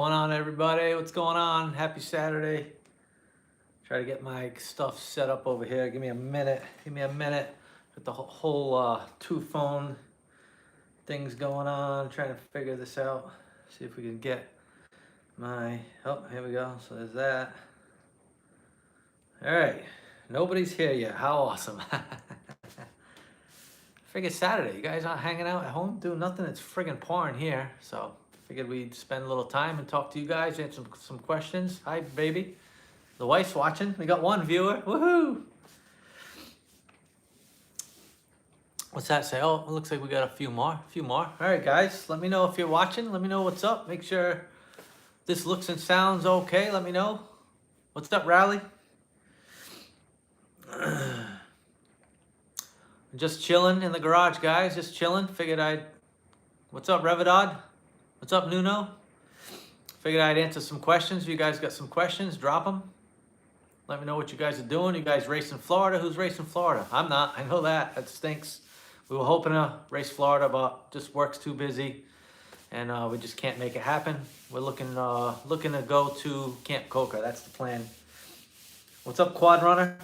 Going on, everybody? What's going on? Happy Saturday. Try to get my stuff set up over here. Give me a minute. Got the whole two phone things going on. Trying to figure this out. See if we can get my, oh, here we go. So there's that. All right. Nobody's here yet. How awesome. Figured Saturday. You guys aren't hanging out at home doing nothing. It's friggin' pouring here. So figured we'd spend a little time and talk to you guys, answer some questions. Hi, baby. The wife's watching. We got one viewer. Woohoo! What's that say? Oh, it looks like we got a few more. All right, guys. Let me know if you're watching. Let me know what's up. Make sure this looks and sounds okay. Let me know. What's up, Rally? Just chilling in the garage, guys. Just chilling. Figured I'd... What's up, Revadod? What's up, Nuno? Figured I'd answer some questions. If you guys got some questions, drop them. Let me know what you guys are doing. You guys racing Florida? Who's racing Florida? I'm not. I know that. That stinks. We were hoping to race Florida, but just work's too busy, and we just can't make it happen. We're looking to go to Camp Coca. That's the plan. What's up, Quad Runner?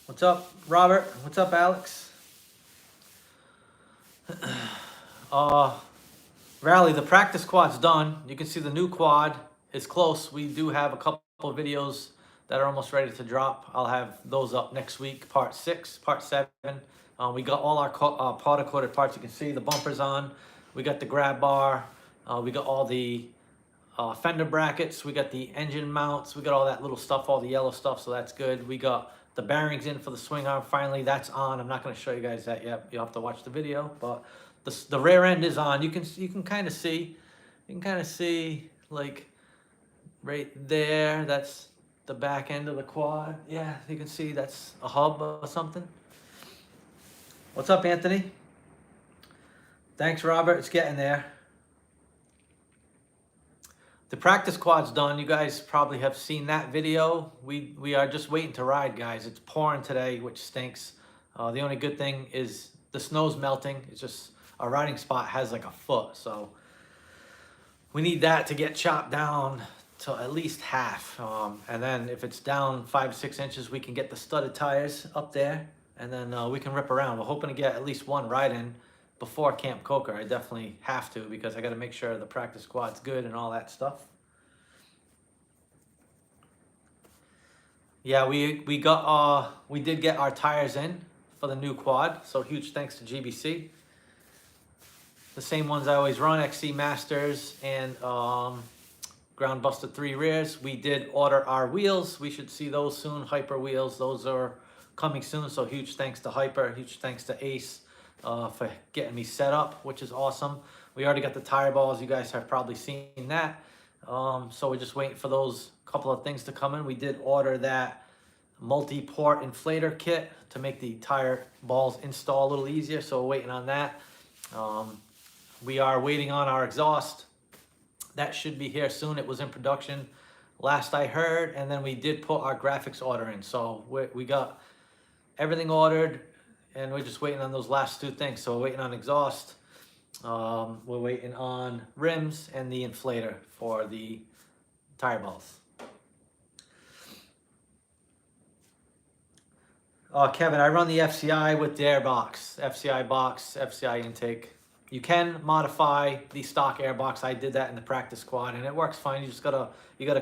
What's up, Robert? What's up, Alex? Rally, the practice quad's done. You can see the new quad is close. We do have a couple of videos that are almost ready to drop. I'll have those up next week, part 6, part 7. We got all our powder coated parts. You can see the bumpers on. We got the grab bar. We got all the fender brackets. We got the engine mounts. We got all that little stuff, all the yellow stuff, so that's good. We got the bearings in for the swing arm. Finally, that's on. I'm not going to show you guys that yet. You'll have to watch the video, but the rear end is on. You can kind of see. You can kind of see, like, right there. That's the back end of the quad. Yeah, you can see that's a hub or something. What's up, Anthony? Thanks, Robert. It's getting there. The practice quad's done. You guys probably have seen that video. We are just waiting to ride, guys. It's pouring today, which stinks. The only good thing is the snow's melting. It's just our riding spot has like a foot, so we need that to get chopped down to at least half. And then if it's down 5 or 6 inches, we can get the studded tires up there, and then we can rip around. We're hoping to get at least one ride in before Camp Coca. I definitely have to, because I got to make sure the practice quad's good and all that stuff. Yeah, we did get our tires in for the new quad, so huge thanks to GBC. The same ones I always run, XC Masters and Ground Buster 3 rears. We did order our wheels. We should see those soon. Hyper wheels, those are coming soon, so huge thanks to Hyper, huge thanks to Ace for getting me set up, which is awesome. We already got the tire balls. You guys have probably seen that. So we're just waiting for those couple of things to come in. We did order that multi-port inflator kit to make the tire balls install a little easier, so we're waiting on that. We are waiting on our exhaust. That should be here soon. It was in production last I heard, and then we did put our graphics order in. So we got everything ordered, and we're just waiting on those last two things. So we're waiting on exhaust. We're waiting on rims and the inflator for the tire balls. Kevin, I run the FCI with the air box, FCI box, FCI intake. You can modify the stock air box. I did that in the practice quad, and it works fine. You just gotta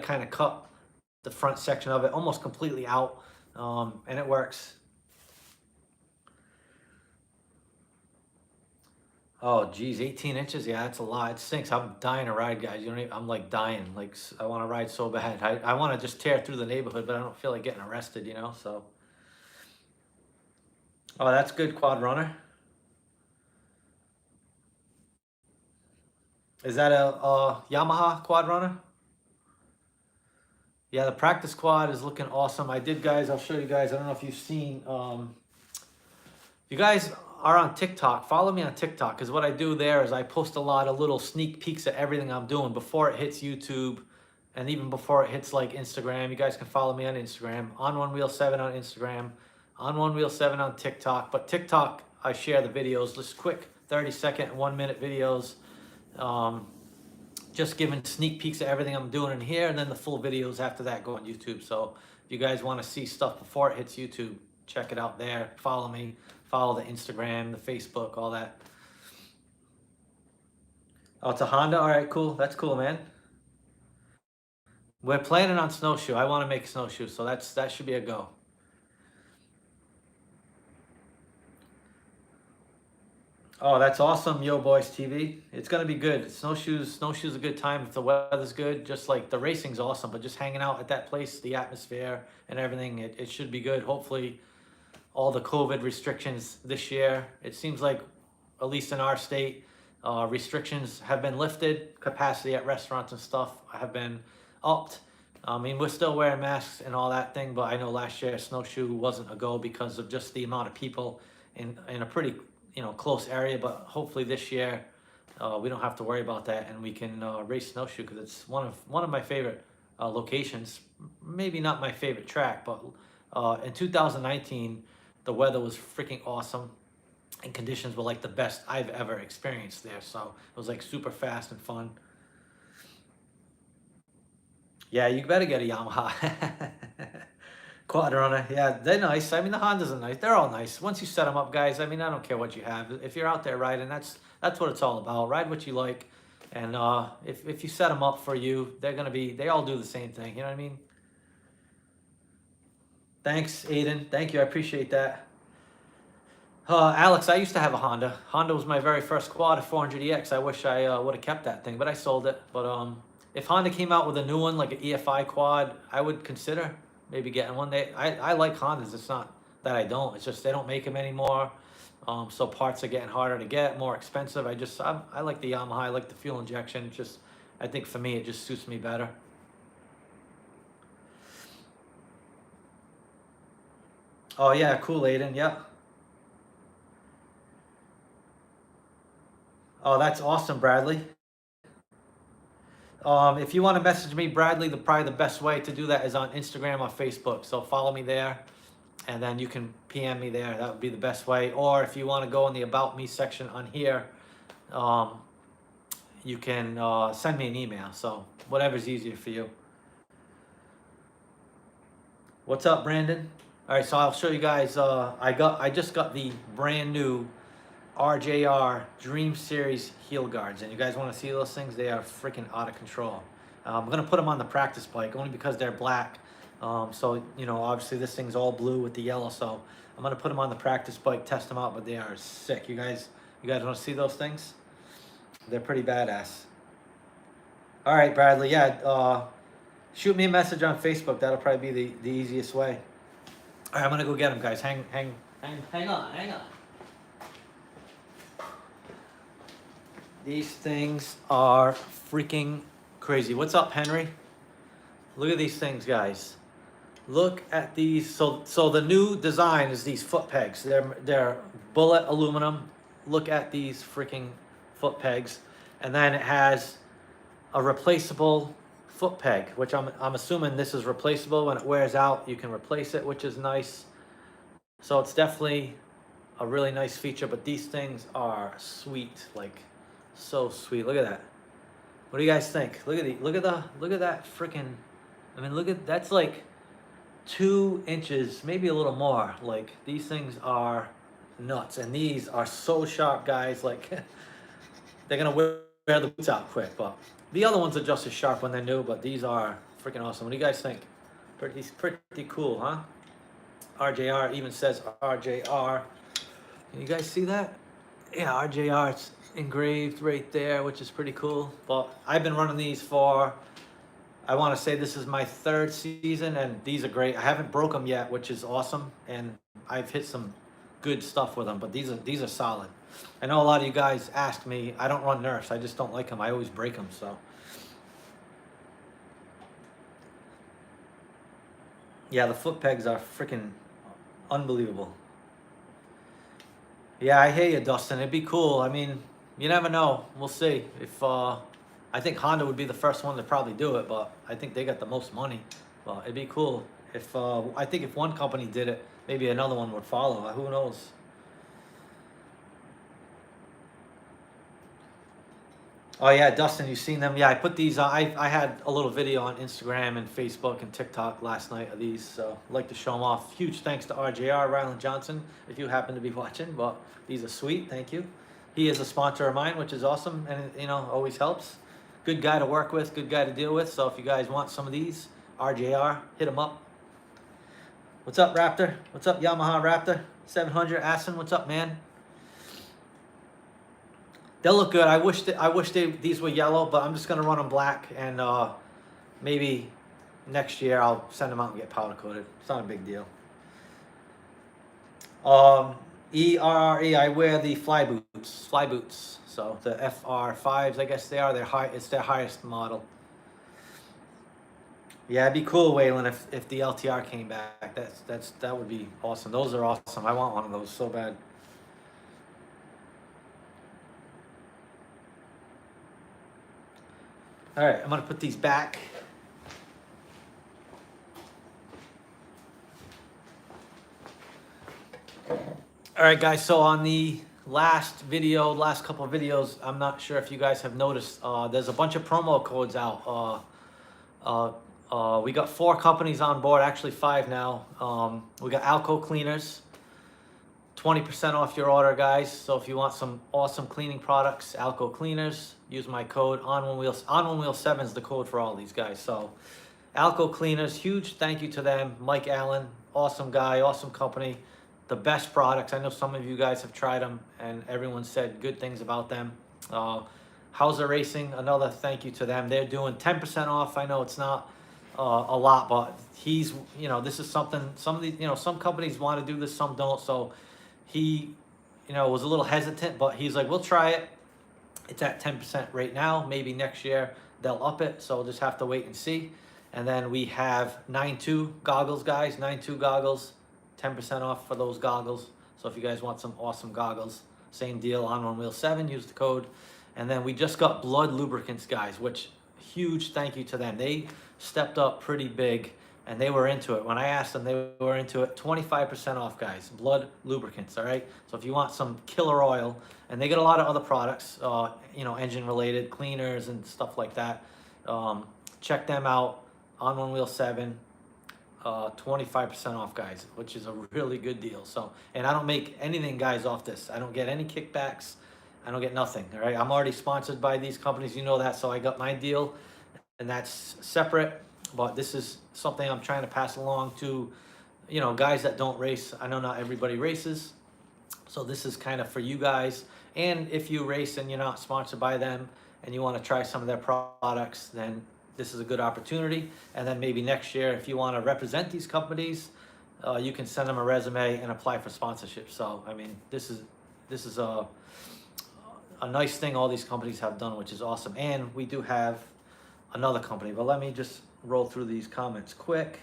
kind of cut the front section of it almost completely out, and it works. Oh, geez, 18 inches. Yeah, that's a lot. It stinks. I'm dying to ride, guys. You know, I'm like dying. Like, I want to ride so bad. I want to just tear through the neighborhood, but I don't feel like getting arrested, you know, so. Oh, that's good, Quad Runner. Is that a Yamaha Quad Runner? Yeah, the practice quad is looking awesome. I did, guys. I'll show you guys. I don't know if you've seen. You guys are on TikTok. Follow me on TikTok, because what I do there is I post a lot of little sneak peeks at everything I'm doing before it hits YouTube, and even before it hits like Instagram. You guys can follow me on Instagram, on One Wheel 7 on Instagram, on One Wheel 7 on TikTok. But TikTok, I share the videos, just quick 30-second, 1-minute videos. Just giving sneak peeks of everything I'm doing in here, and then the full videos after that go on YouTube. So if you guys want to see stuff before it hits YouTube, check it out there. Follow me, follow the Instagram, the Facebook, all that. Oh, it's a Honda? All right, cool. That's cool, man. We're planning on snowshoe. I want to make snowshoe, so that should be a go. Oh, that's awesome, Yo Boys TV. It's gonna be good. Snowshoe's a good time if the weather's good. Just like the racing's awesome, but just hanging out at that place, the atmosphere and everything, it should be good. Hopefully, all the COVID restrictions this year. It seems like, at least in our state, restrictions have been lifted. Capacity at restaurants and stuff have been upped. I mean, we're still wearing masks and all that thing, but I know last year snowshoe wasn't a go because of just the amount of people in a pretty close area. But hopefully this year we don't have to worry about that, and we can race snowshoe because it's one of my favorite locations. Maybe not my favorite track, but in 2019 the weather was freaking awesome and conditions were like the best I've ever experienced there. So it was like super fast and fun. Yeah, you better get a Yamaha. Quad runner, yeah, they're nice. I mean, the Hondas are nice. They're all nice. Once you set them up, guys, I mean, I don't care what you have. If you're out there riding, that's what it's all about. Ride what you like. And if you set them up for you, they all do the same thing. You know what I mean? Thanks, Aiden. Thank you. I appreciate that. Alex, I used to have a Honda. Honda was my very first quad, a 400EX. I wish I would have kept that thing, but I sold it. But if Honda came out with a new one, like an EFI quad, I would consider maybe getting one. I like Hondas. It's not that I don't. It's just they don't make them anymore. So parts are getting harder to get, more expensive. I like the Yamaha. I like the fuel injection. It's just, I think for me, it just suits me better. Oh yeah, cool, Aiden. Yeah. Oh, that's awesome, Bradley. If you want to message me, Bradley, probably the best way to do that is on Instagram or Facebook. So follow me there, and then you can PM me there. That would be the best way. Or if you want to go in the About Me section on here, you can send me an email. So whatever's easier for you. What's up, Brandon? All right, so I'll show you guys. I just got the brand new RJR Dream Series heel guards, and you guys want to see those things? They are freaking out of control. I'm gonna put them on the practice bike only because they're black. So obviously this thing's all blue with the yellow, so I'm gonna put them on the practice bike, test them out. But they are sick. You guys want to see those things? They're pretty badass. All right, Bradley. Yeah, shoot me a message on Facebook. That'll probably be the easiest way. All right, I'm gonna go get them, guys. Hang on. These things are freaking crazy. What's up, Henry? Look at these things, guys. Look at these. So the new design is these foot pegs. They're bullet aluminum. Look at these freaking foot pegs. And then it has a replaceable foot peg, which I'm assuming this is replaceable. When it wears out, you can replace it, which is nice. So it's definitely a really nice feature. But these things are sweet, like so sweet. Look at that. What do you guys think? Look at that freaking. I mean, that's like 2 inches, maybe a little more. Like, these things are nuts, and these are so sharp, guys. Like, they're gonna wear the boots out quick. But the other ones are just as sharp when they're new. But these are freaking awesome. What do you guys think? Pretty cool, huh? RJR even says RJR. Can you guys see that? Yeah, RJR. It's engraved right there, which is pretty cool. But I've been running these for, I want to say this is my 3rd season, and these are great. I haven't broke them yet, which is awesome, and I've hit some good stuff with them. But these are solid. I know a lot of you guys ask me. I don't run Nerfs. I just don't like them. I always break them. So yeah, the foot pegs are freaking unbelievable. Yeah, I hear you, Dustin. It'd be cool. I mean, you never know. We'll see. If I think Honda would be the first one to probably do it, but I think they got the most money. Well, it'd be cool if I think if one company did it, maybe another one would follow. Who knows? Oh yeah, Dustin, you've seen them. Yeah, I put these. I had a little video on Instagram and Facebook and TikTok last night of these, so I'd like to show them off. Huge thanks to RJR Ryland Johnson, if you happen to be watching. But these are sweet. Thank you. He is a sponsor of mine, which is awesome, and you know, always helps. Good guy to work with, good guy to deal with. So if you guys want some of these, RJR, hit him up. What's up, Raptor? What's up, Yamaha Raptor 700? Asin, what's up, man? They'll look good. I wish these were yellow, but I'm just gonna run them black, and maybe next year I'll send them out and get powder coated. It's not a big deal. ERRE, I wear the fly boots. So the FR5s, I guess they are. It's their highest model. Yeah, it'd be cool, Waylon, if the LTR came back. That would be awesome. Those are awesome. I want one of those so bad. All right, I'm gonna put these back. All right, guys, so on the last couple of videos, I'm not sure if you guys have noticed, there's a bunch of promo codes out. We got 4 companies on board, actually 5 now. We got Alco Cleaners, 20% off your order, guys. So if you want some awesome cleaning products, Alco Cleaners, use my code On1Wheel7 is the code for all these guys. So Alco Cleaners, huge thank you to them. Mike Allen, awesome guy, awesome company, the best products. I know some of you guys have tried them and everyone said good things about them. Hauser Racing, another thank you to them. They're doing 10% off. I know it's not a lot, but he's, you know, this is something, some of these, you know, some companies want to do this, some don't. So he, you know, was a little hesitant, but he's like, we'll try it. It's at 10% right now. Maybe next year they'll up it. So we'll just have to wait and see. And then we have 9.2 goggles, guys. 9.2 goggles, 10% off for those goggles. So if you guys want some awesome goggles, same deal on On1Wheel7, use the code. And then we just got Blood Lubricants, guys, which huge thank you to them. They stepped up pretty big and they were into it. When I asked them, they were into it. 25% off, guys. Blood Lubricants, all right? So if you want some killer oil, and they get a lot of other products, you know, engine-related, cleaners and stuff like that. Check them out on On1Wheel7. 25% off, guys, which is a really good deal. So, and I don't make anything, guys, off this. I don't get any kickbacks. I don't get nothing, all right? I'm already sponsored by these companies, you know that, so I got my deal, and that's separate. But this is something I'm trying to pass along to, you know, guys that don't race. I know not everybody races, so this is kind of for you guys. And if you race and you're not sponsored by them and you want to try some of their products, then this is a good opportunity. And then maybe next year, if you want to represent these companies, you can send them a resume and apply for sponsorship. So, I mean, this is a nice thing all these companies have done, which is awesome. And we do have another company, but let me just roll through these comments quick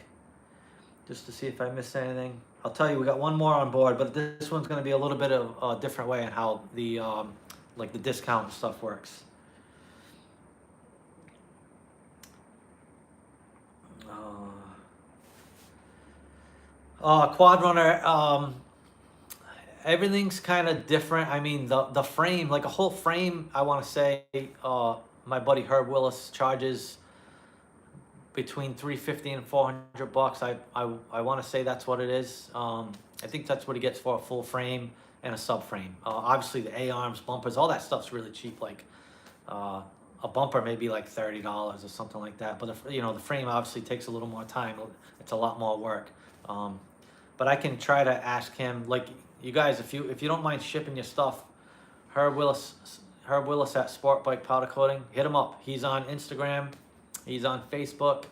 just to see if I miss anything. I'll tell you, we got one more on board, but this one's going to be a little bit of a different way in how the like the discount stuff works. Quad Runner, everything's kind of different. I mean, the frame, like a whole frame, I want to say, my buddy Herb Willis charges between $350 and $400. I want to say that's what it is. I think that's what he gets for a full frame and a subframe. Obviously the A-arms, bumpers, all that stuff's really cheap. Like a bumper may be like $30 or something like that. But you know, the frame obviously takes a little more time. It's a lot more work. But I can try to ask him, like, you guys, if you don't mind shipping your stuff, Herb Willis at Sport Bike Powder Coating, hit him up. He's on Instagram, he's on Facebook.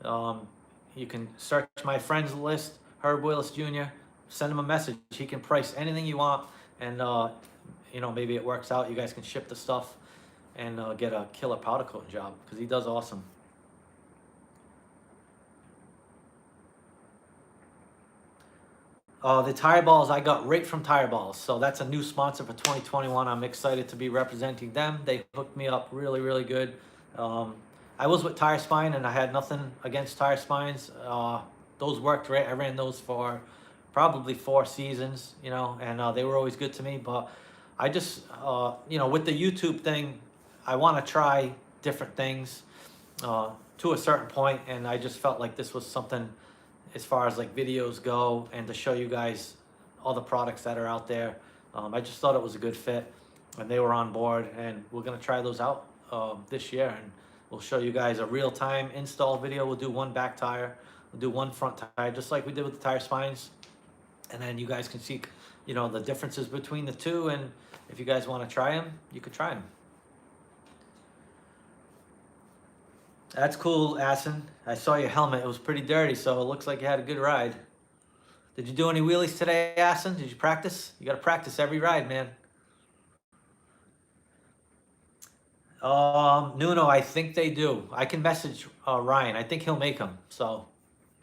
You can search my friends list, Herb Willis Jr. Send him a message. He can price anything you want, and you know, maybe it works out. You guys can ship the stuff and get a killer powder coating job, because he does awesome. The tire balls I got right from Tire Balls, so that's a new sponsor for 2021. I'm excited to be representing them. They hooked me up really, really good. I was with Tire Spine, and I had nothing against Tire Spines. Those worked great. I ran those for probably 4 seasons, you know, and they were always good to me. But I just, you know, with the YouTube thing, I want to try different things to a certain point, and I just felt like this was something as far as like videos go and to show you guys all the products that are out there. I just thought it was a good fit, and they were on board, and we're gonna try those out this year, and we'll show you guys a real-time install video. We'll do one back tire, we'll do one front tire, just like we did with the tire spines, and then you guys can see, you know, the differences between the two, and if you guys want to try them, you could try them. That's cool, Assen. I saw your helmet. It was pretty dirty, so it looks like you had a good ride. Did you do any wheelies today, Assen? Did you practice? You got to practice every ride, man. Nuno, I think they do. I can message Ryan. I think he'll make them. So,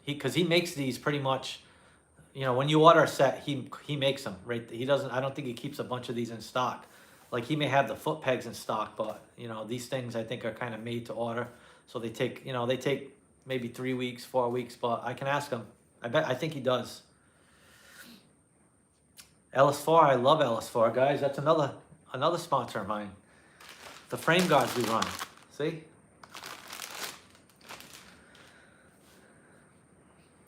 because he makes these pretty much. You know, when you order a set, he makes them, right? He doesn't. I don't think he keeps a bunch of these in stock. Like he may have the foot pegs in stock, but you know, these things I think are kind of made to order. So they take, you know, they take maybe 3 weeks, 4 weeks, but I can ask him. I think he does. LS4, I love LS4, guys. That's another sponsor of mine. The frame guards we run. See?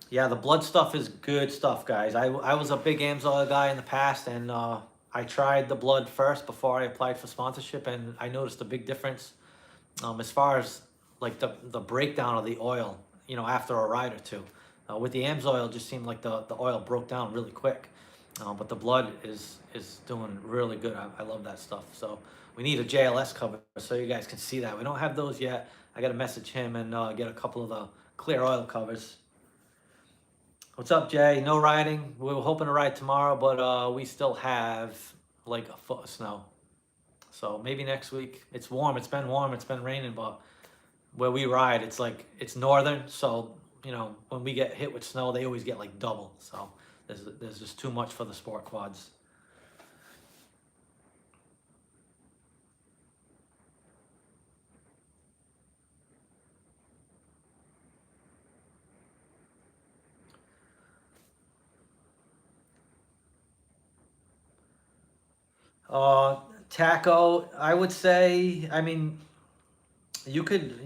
Yeah, the blood stuff is good stuff, guys. I was a big AMSOIL guy in the past, and I tried the blood first before I applied for sponsorship, and I noticed a big difference as far as like the breakdown of the oil, you know, after a ride or two. With the AMSOIL, it just seemed like the oil broke down really quick. But the blood is doing really good. I love that stuff. So we need a JLS cover so you guys can see that. We don't have those yet. I got to message him and get a couple of the clear oil covers. What's up, Jay? No riding. We were hoping to ride tomorrow, but we still have like a foot of snow. So maybe next week. It's warm. It's been warm. It's been raining, but where we ride, it's like, it's northern. So, you know, when we get hit with snow, they always get like double. So there's just too much for the sport quads. Taco, I would say, I mean, you could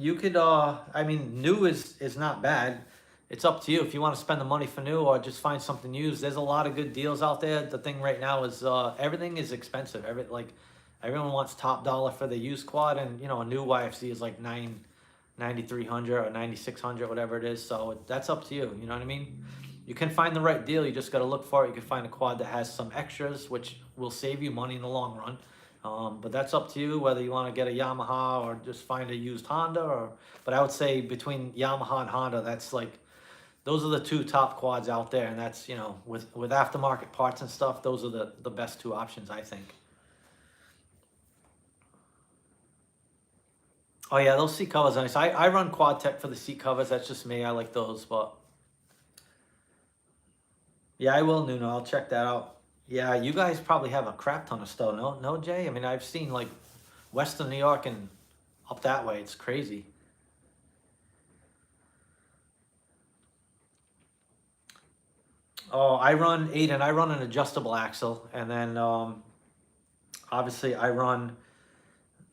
I mean, new is not bad. It's up to you if you want to spend the money for new or just find something used. There's a lot of good deals out there. The thing right now is everything is expensive. Everyone wants top dollar for the used quad, and you know, a new YFC is like 9,300 or 9,600, whatever it is. So that's up to you. You know what I mean? You can find the right deal. You just got to look for it. You can find a quad that has some extras, which will save you money in the long run. But that's up to you whether you want to get a Yamaha or just find a used Honda. But I would say between Yamaha and Honda, that's like, those are the two top quads out there, and that's, you know, with aftermarket parts and stuff, those are the best two options, I think. Oh yeah, those seat covers are nice. I run Quad Tech for the seat covers. That's just me. I like those, but yeah, I will, Nuno. I'll check that out. Yeah, you guys probably have a crap ton of snow. No, Jay? I mean, I've seen like Western New York and up that way. It's crazy. Oh, I run Aiden. I run an adjustable axle, and then obviously I run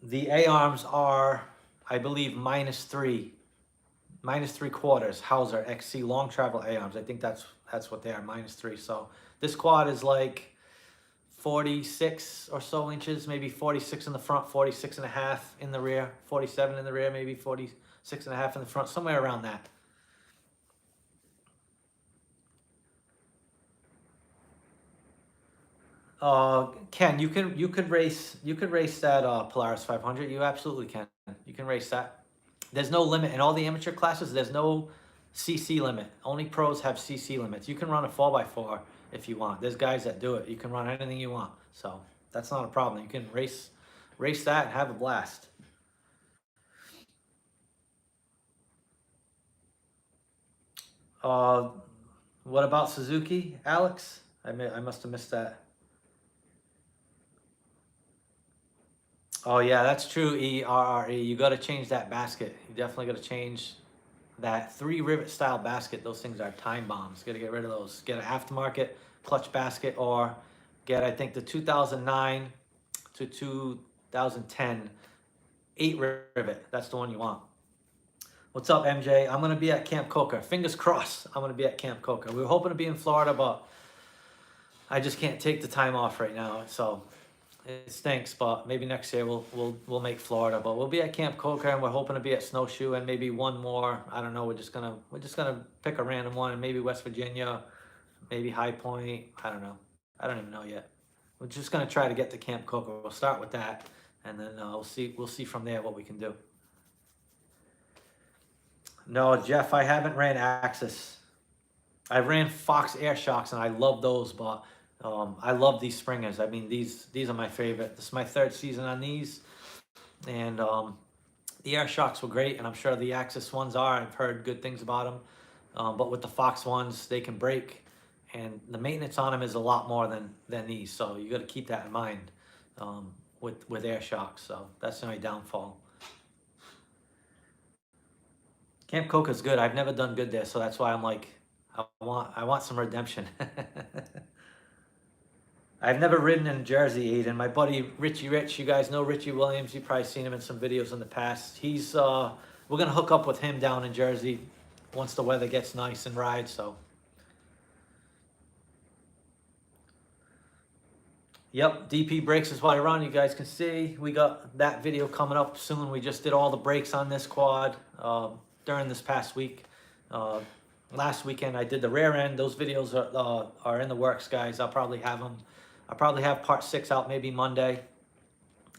the A arms are, I believe, -3 -3/4 Hauser XC long travel A arms. I think that's what they are, -3. So this quad is like 46 or so inches, maybe 46 in the front, 46 and a half in the rear, 47 in the rear, maybe 46 and a half in the front, somewhere around that. Ken, you could race that Polaris 500. You absolutely can. You can race that. There's no limit in all the amateur classes. There's no CC limit. Only pros have CC limits. You can run a 4x4 if you want. There's guys that do it. You can run anything you want. So that's not a problem. You can race that and have a blast. What about Suzuki, Alex? I must have missed that. Oh yeah, that's true. ERRE. You got to change that basket. You definitely got to change that 3 rivet style basket. Those things are time bombs. Got to get rid of those. Get an aftermarket clutch basket, or get, I think, the 2009 to 2010 8 rivet. That's the one you want. What's up, MJ? I'm going to be at Camp Coca. Fingers crossed I'm going to be at Camp Coca. We were hoping to be in Florida, but I just can't take the time off right now. So it stinks, but maybe next year we'll make Florida. But we'll be at Camp Coca, and we're hoping to be at Snowshoe and maybe one more. I don't know. We're just gonna pick a random one, and maybe West Virginia, maybe High Point. I don't know. I don't even know yet. We're just gonna try to get to Camp Coca. We'll start with that, and then we'll see from there what we can do. No, Jeff, I haven't ran Axis. I ran Fox Air Shocks, and I love those, but I love these springers. I mean, these are my favorite. This is my 3rd season on these, and the Air Shocks were great, and I'm sure the Axis ones are. I've heard good things about them, but with the Fox ones, they can break, and the maintenance on them is a lot more than these. So you got to keep that in mind with Air Shocks. So that's the only downfall. Camp Coca's good. I've never done good there, so that's why I'm like, I want some redemption. I've never ridden in Jersey, Aiden. My buddy Richie Rich, you guys know Richie Williams. You've probably seen him in some videos in the past. He's we're gonna hook up with him down in Jersey once the weather gets nice and ride. So, yep, DP brakes is what I run. You guys can see we got that video coming up soon. We just did all the brakes on this quad during this past week. Last weekend I did the rear end. Those videos are in the works, guys. I'll probably have them. I'll probably have part 6 out maybe Monday,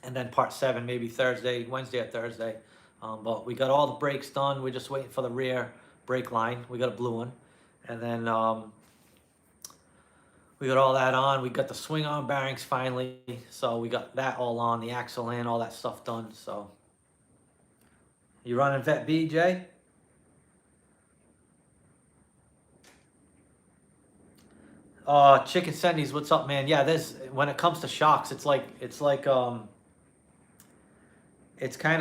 and then part 7 maybe Wednesday or Thursday. But we got all the brakes done. We're just waiting for the rear brake line. We got a blue one, and then we got all that on. We got the swing arm bearings finally, so we got that all on, the axle in, all that stuff done. So you running Vet B, Jay? Chicken Sendies, what's up, man? Yeah, when it comes to shocks, it's kind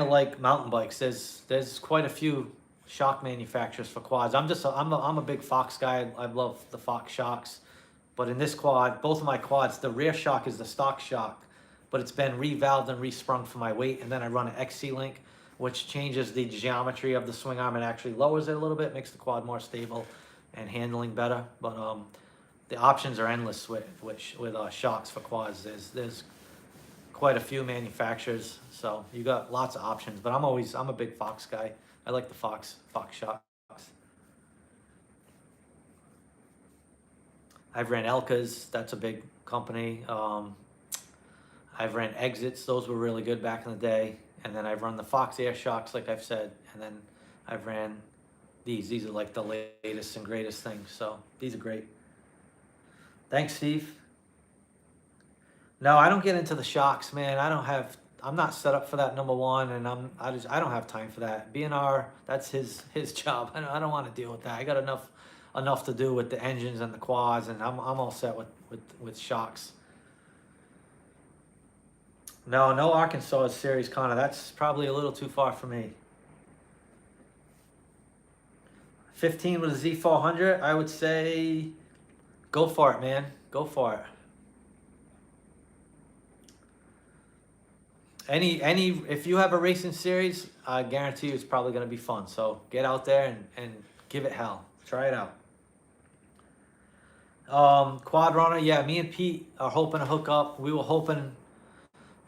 of like mountain bikes. There's quite a few shock manufacturers for quads. I'm a big Fox guy. I love the Fox shocks, but in this quad, both of my quads, the rear shock is the stock shock, but it's been revalved and resprung for my weight, and then I run an XC Link, which changes the geometry of the swing arm and actually lowers it a little bit, makes the quad more stable and handling better. But the options are endless with shocks for quads. There's quite a few manufacturers, so you got lots of options. But I'm a big Fox guy. I like the Fox shocks. I've ran Elkas. That's a big company. I've ran Exits. Those were really good back in the day. And then I've run the Fox Air Shocks, like I've said. And then I've ran these. These are like the latest and greatest things. So these are great. Thanks, Steve. No, I don't get into the shocks, man. I'm not set up for that, number one, and I don't have time for that. B&R, that's his job. I don't want to deal with that. I got enough to do with the engines and the quads, and I'm all set with shocks. No Arkansas Series, Connor. That's probably a little too far for me. 15 with a Z400, I would say go for it, man. Go for it. If you have a racing series, I guarantee you it's probably going to be fun. So get out there and give it hell. Try it out. Quad runner, yeah, me and Pete are hoping to hook up. We were hoping,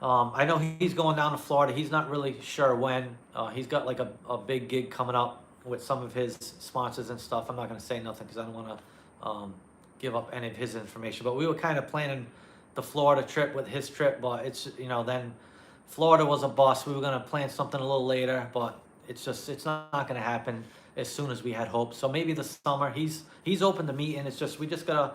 I know he's going down to Florida. He's not really sure when. He's got like a big gig coming up with some of his sponsors and stuff. I'm not going to say nothing because I don't want to give up any of his information. But we were kind of planning the Florida trip with his trip, but it's, then Florida was a bust. We were going to plan something a little later, but it's not going to happen as soon as we had hoped. So maybe the summer. He's open to meeting. It's just we just got to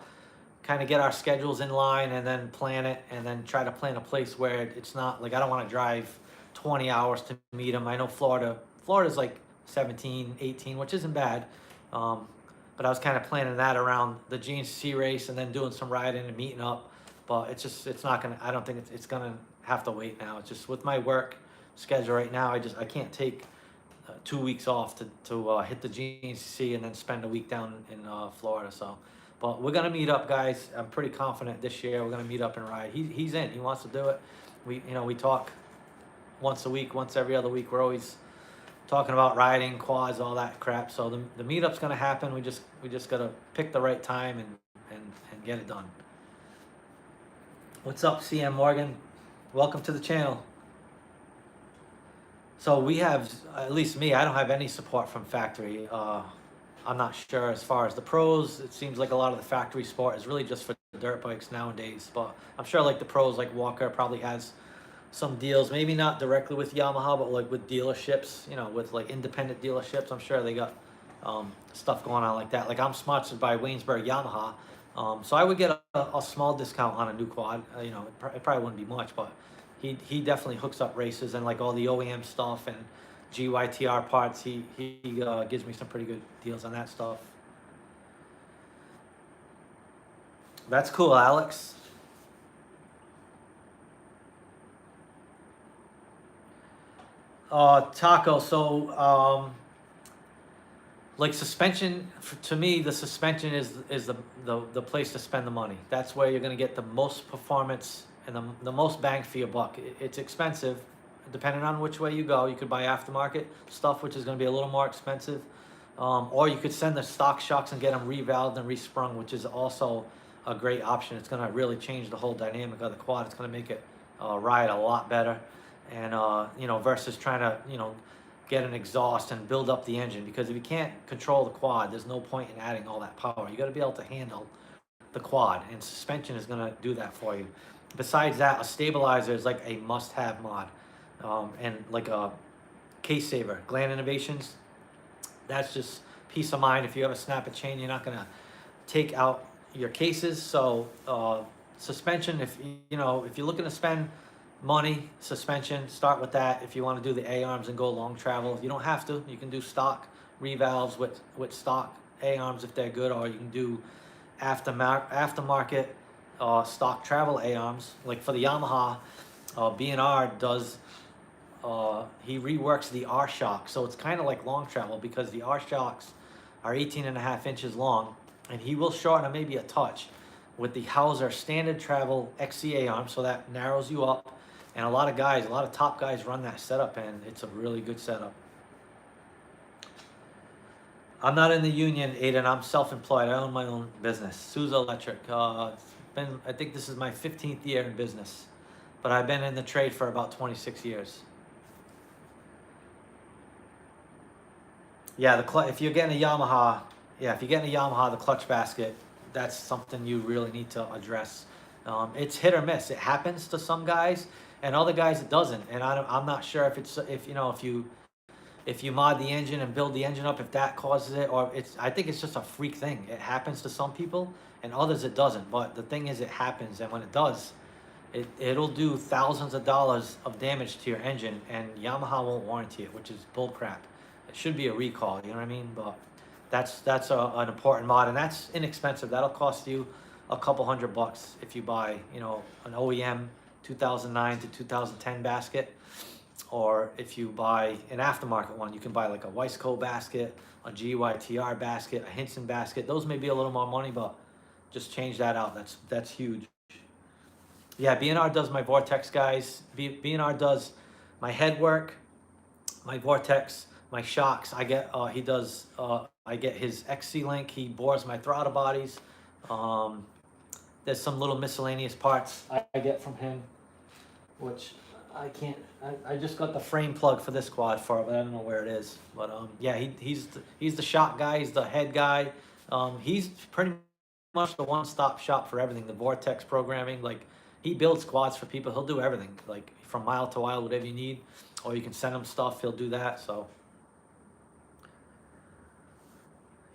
kind of get our schedules in line and then plan it, and then try to plan a place where it's not like I don't want to drive 20 hours to meet him. I know Florida's like 17, 18, which isn't bad. But I was kind of planning that around the GNCC race and then doing some riding and meeting up. But it's not going to, I don't think it's going to have to wait now. It's just with my work schedule right now, I can't take 2 weeks off to hit the GNCC and then spend a week down in Florida. So, but we're going to meet up, guys. I'm pretty confident this year we're going to meet up and ride. He's in. He wants to do it. We talk once a week, once every other week. We're always talking about riding, quads, all that crap. So the meetup's gonna happen. We just gotta pick the right time and get it done. What's up, CM Morgan? Welcome to the channel. So we have, at least me, I don't have any support from factory. I'm not sure as far as the pros. It seems like a lot of the factory sport is really just for dirt bikes nowadays. But I'm sure like the pros, like Walker, probably has some deals. Maybe not directly with Yamaha, but like with dealerships. You know, with like independent dealerships. I'm sure they got stuff going on like that. Like I'm sponsored by Waynesburg Yamaha, so I would get a small discount on a new quad. You know, it probably wouldn't be much, but he definitely hooks up races and like all the OEM stuff and GYTR parts. He gives me some pretty good deals on that stuff. That's cool, Alex. Taco. So like suspension, to me, the suspension is the place to spend the money. That's where you're going to get the most performance and the most bang for your buck. It's expensive, depending on which way you go. You could buy aftermarket stuff, which is going to be a little more expensive, or you could send the stock shocks and get them revalved and resprung, which is also a great option. It's going to really change the whole dynamic of the quad. It's going to make it ride a lot better, and you know, versus trying to, you know, get an exhaust and build up the engine, because if you can't control the quad, there's no point in adding all that power. You got to be able to handle the quad, and suspension is going to do that for you. Besides that, a stabilizer is like a must-have mod, and like a case saver. Gland Innovations, that's just peace of mind. If you ever snap a chain, you're not going to take out your cases. So suspension, if you know, if you're looking to spend money, suspension, start with that. If you want to do the A-arms and go long travel, you don't have to. You can do stock revalves with stock A-arms if they're good, or you can do aftermarket stock travel A-arms. Like for the Yamaha, B&R does, he reworks the R-shock. So it's kind of like long travel, because the R-shocks are 18.5 inches long, and he will shorten them maybe a touch with the Hauser standard travel XC A-arm, so that narrows you up. And a lot of guys, a lot of top guys run that setup, and it's a really good setup. I'm not in the union, Aiden. I'm self-employed. I own my own business, Sousa Electric. I think this is my 15th year in business, but I've been in the trade for about 26 years. Yeah, if you're getting a Yamaha, if you're getting a Yamaha, the clutch basket, that's something you really need to address. It's hit or miss. It happens to some guys, and other guys it doesn't. And I'm not sure if you mod the engine and build the engine up, if that causes it, or I think it's just a freak thing. It happens to some people, and others it doesn't. But the thing is, it happens, and when it does, it'll do thousands of dollars of damage to your engine, and Yamaha won't warranty it, which is bull crap. It should be a recall, you know what I mean? But that's an important mod, and that's inexpensive. That'll cost you a couple $100 if you buy, you know, an OEM 2009 to 2010 basket, or if you buy an aftermarket one, you can buy like a Weisco basket, a GYTR basket, a Hinson basket. Those may be a little more money, but just change that out. That's huge. Yeah, B&R does my Vortex, guys. B&R does my head work, my Vortex, my shocks. I get I get his XC link. He bores my throttle bodies. There's some little miscellaneous parts I get from him, which I can't. I just got the frame plug for this quad for it, but I don't know where it is. But yeah, he's the shock guy. He's the head guy. He's pretty much the one-stop shop for everything. The Vortex programming, like he builds quads for people. He'll do everything, like from mile to mile, whatever you need, or you can send him stuff. He'll do that. So.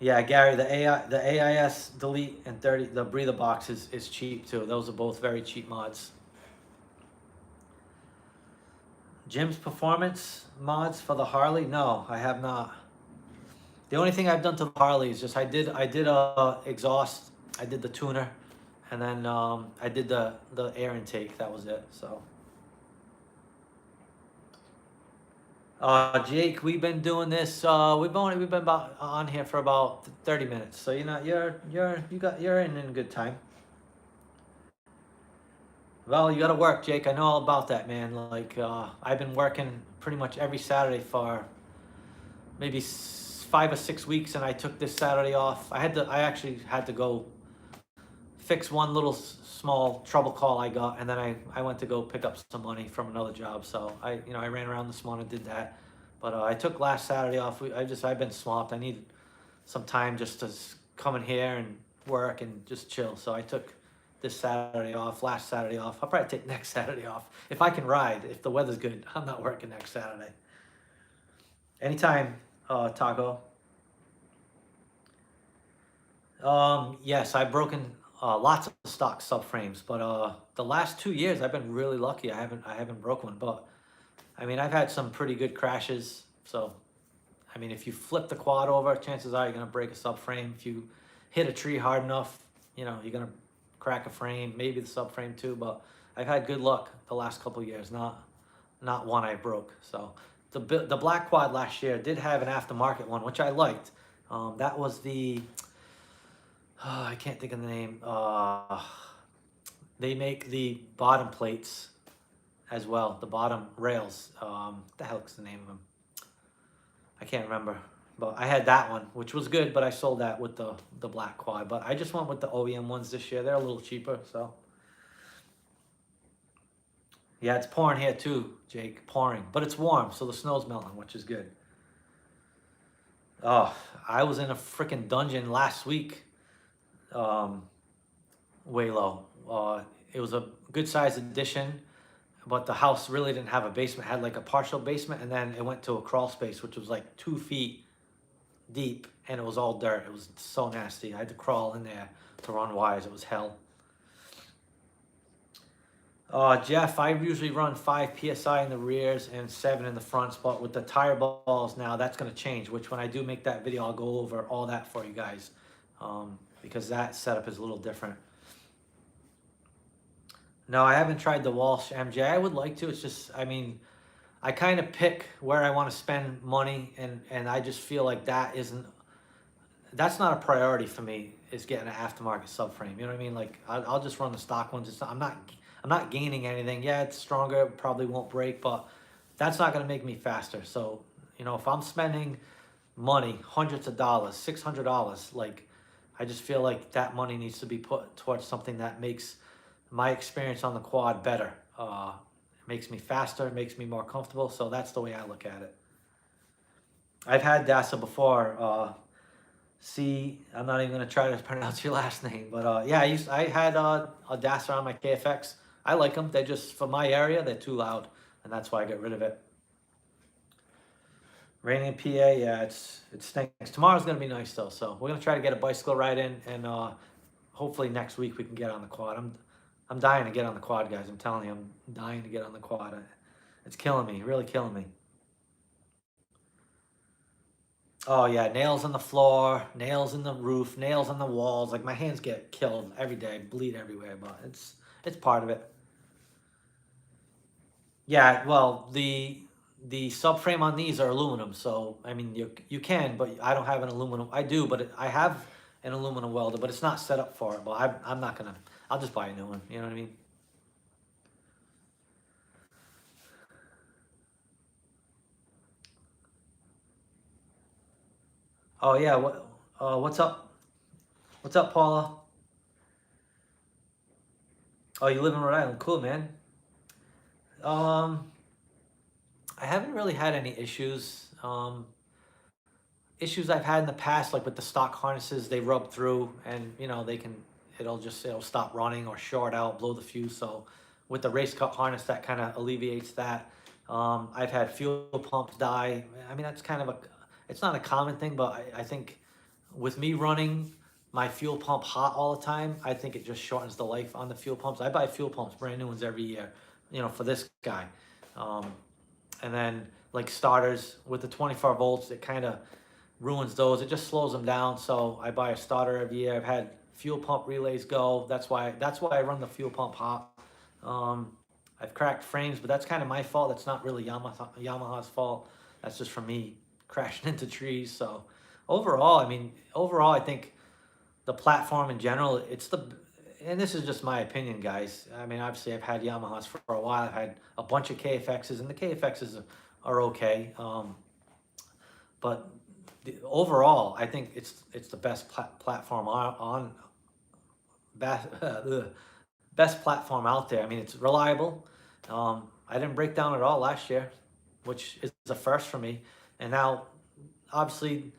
Yeah, Gary, the AIS delete and 30, the breather box is cheap too. Those are both very cheap mods. Jim's performance mods for the Harley? No, I have not. The only thing I've done to the Harley is just I did a exhaust, I did the tuner, and then I did the air intake. That was it. So. Jake, we've been doing this. We've been about on here for about 30 minutes. So you're in good time. Well, you got to work, Jake. I know all about that, man. Like, I've been working pretty much every Saturday for maybe 5 or 6 weeks, and I took this Saturday off. I actually had to go fix one little small trouble call I got, and then I went to go pick up some money from another job. So I ran around this morning, did that. But I took last Saturday off. I've been swamped. I need some time just to come in here and work and just chill. So I took this Saturday off, last Saturday off. I'll probably take next Saturday off if I can ride. If the weather's good, I'm not working next Saturday. Anytime, Taco. Yes, I've broken lots of stock subframes, but the last 2 years I've been really lucky. I haven't broke one, but I mean I've had some pretty good crashes. So I mean if you flip the quad over, chances are you're gonna break a subframe. If you hit a tree hard enough, you're gonna crack a frame, maybe the subframe too. But I've had good luck the last couple of years, not one I broke. So the black quad last year did have an aftermarket one, which I liked. That was the I can't think of the name. They make the bottom plates as well, the bottom rails. What the heck's the name of them? I can't remember. But I had that one, which was good, but I sold that with the black quad. But I just went with the OEM ones this year. They're a little cheaper, so. Yeah, it's pouring here too, Jake. Pouring. But it's warm, so the snow's melting, which is good. Oh, I was in a freaking dungeon last week. Way low. It was a good sized addition, but the house really didn't have a basement. It had like a partial basement, and then it went to a crawl space, which was like 2 feet deep, and it was all dirt. It was so nasty. I had to crawl in there to run wires. It was hell. Jeff, I usually run 5 psi in the rears and 7 in the fronts, but with the tire balls now, that's going to change. Which when I do make that video, I'll go over all that for you guys, because that setup is a little different. No, I haven't tried the Walsh MJ. I would like to. It's just, I mean, I kind of pick where I want to spend money, and I just feel like that's not a priority for me, is getting an aftermarket subframe. You know what I mean? Like I'll just run the stock ones. I'm not gaining anything. Yeah, it's stronger, it probably won't break, but that's not going to make me faster. So, if I'm spending money, hundreds of dollars, $600, like, I just feel like that money needs to be put towards something that makes my experience on the quad better. Makes me faster, makes me more comfortable. So that's the way I look at it. I've had DASA before. I'm not even gonna try to pronounce your last name, but yeah, I had a DASA on my KFX. I like them. They're just, for my area, they're too loud, and that's why I get rid of it. Raining in PA, yeah, it stinks. Tomorrow's gonna be nice though, so we're gonna try to get a bicycle ride in, and hopefully next week we can get on the quad. I'm dying to get on the quad, guys. I'm telling you, I'm dying to get on the quad. It's killing me, really killing me. Oh yeah, nails on the floor, nails in the roof, nails on the walls. Like my hands get killed every day, bleed everywhere, but it's part of it. Yeah, well, the subframe on these are aluminum, so I mean you can, but I don't have an aluminum. I do, but I have an aluminum welder, but it's not set up for it. But I'm not gonna. I'll just buy a new one. You know what I mean? Oh yeah. What's up? What's up, Paula? Oh, you live in Rhode Island. Cool, man. Um, I haven't really had any issues. Issues I've had in the past, like with the stock harnesses, they rub through, and it'll stop running or short out, blow the fuse. So with the race cut harness, that kind of alleviates that. I've had fuel pumps die. I mean, that's kind of it's not a common thing, but I think with me running my fuel pump hot all the time, I think it just shortens the life on the fuel pumps. I buy fuel pumps, brand new ones every year, for this guy. And then like starters with the 24 volts, it kind of ruins those. It just slows them down. So I buy a starter every year. I've had fuel pump relays go. That's why I run the fuel pump hot. I've cracked frames, but that's kind of my fault. That's not really Yamaha's fault. That's just from me crashing into trees. So overall, I think the platform in general, and this is just my opinion, guys. I mean, obviously, I've had Yamahas for a while. I've had a bunch of KFXs, and the KFXs are okay. But overall, I think it's the best platform on best platform out there. I mean, it's reliable. I didn't break down at all last year, which is a first for me. And now, obviously,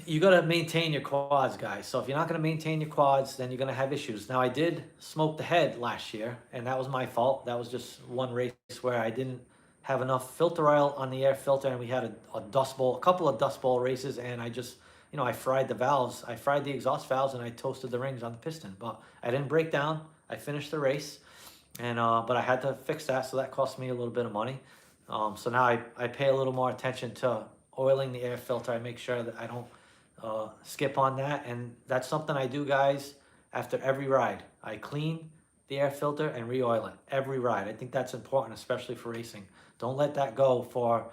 you got to maintain your quads, guys. So if you're not going to maintain your quads, then you're going to have issues. Now, I did smoke the head last year, and that was my fault. That was just one race where I didn't have enough filter oil on the air filter, and we had a dust bowl, a couple of dust bowl races, and I just, I fried the valves. I fried the exhaust valves, and I toasted the rings on the piston. But I didn't break down. I finished the race, and but I had to fix that, so that cost me a little bit of money. So now I pay a little more attention to oiling the air filter. I make sure that I don't skip on that, and that's something I do, guys, after every ride. I clean the air filter and re-oil it every ride. I think that's important, especially for racing. Don't let that go for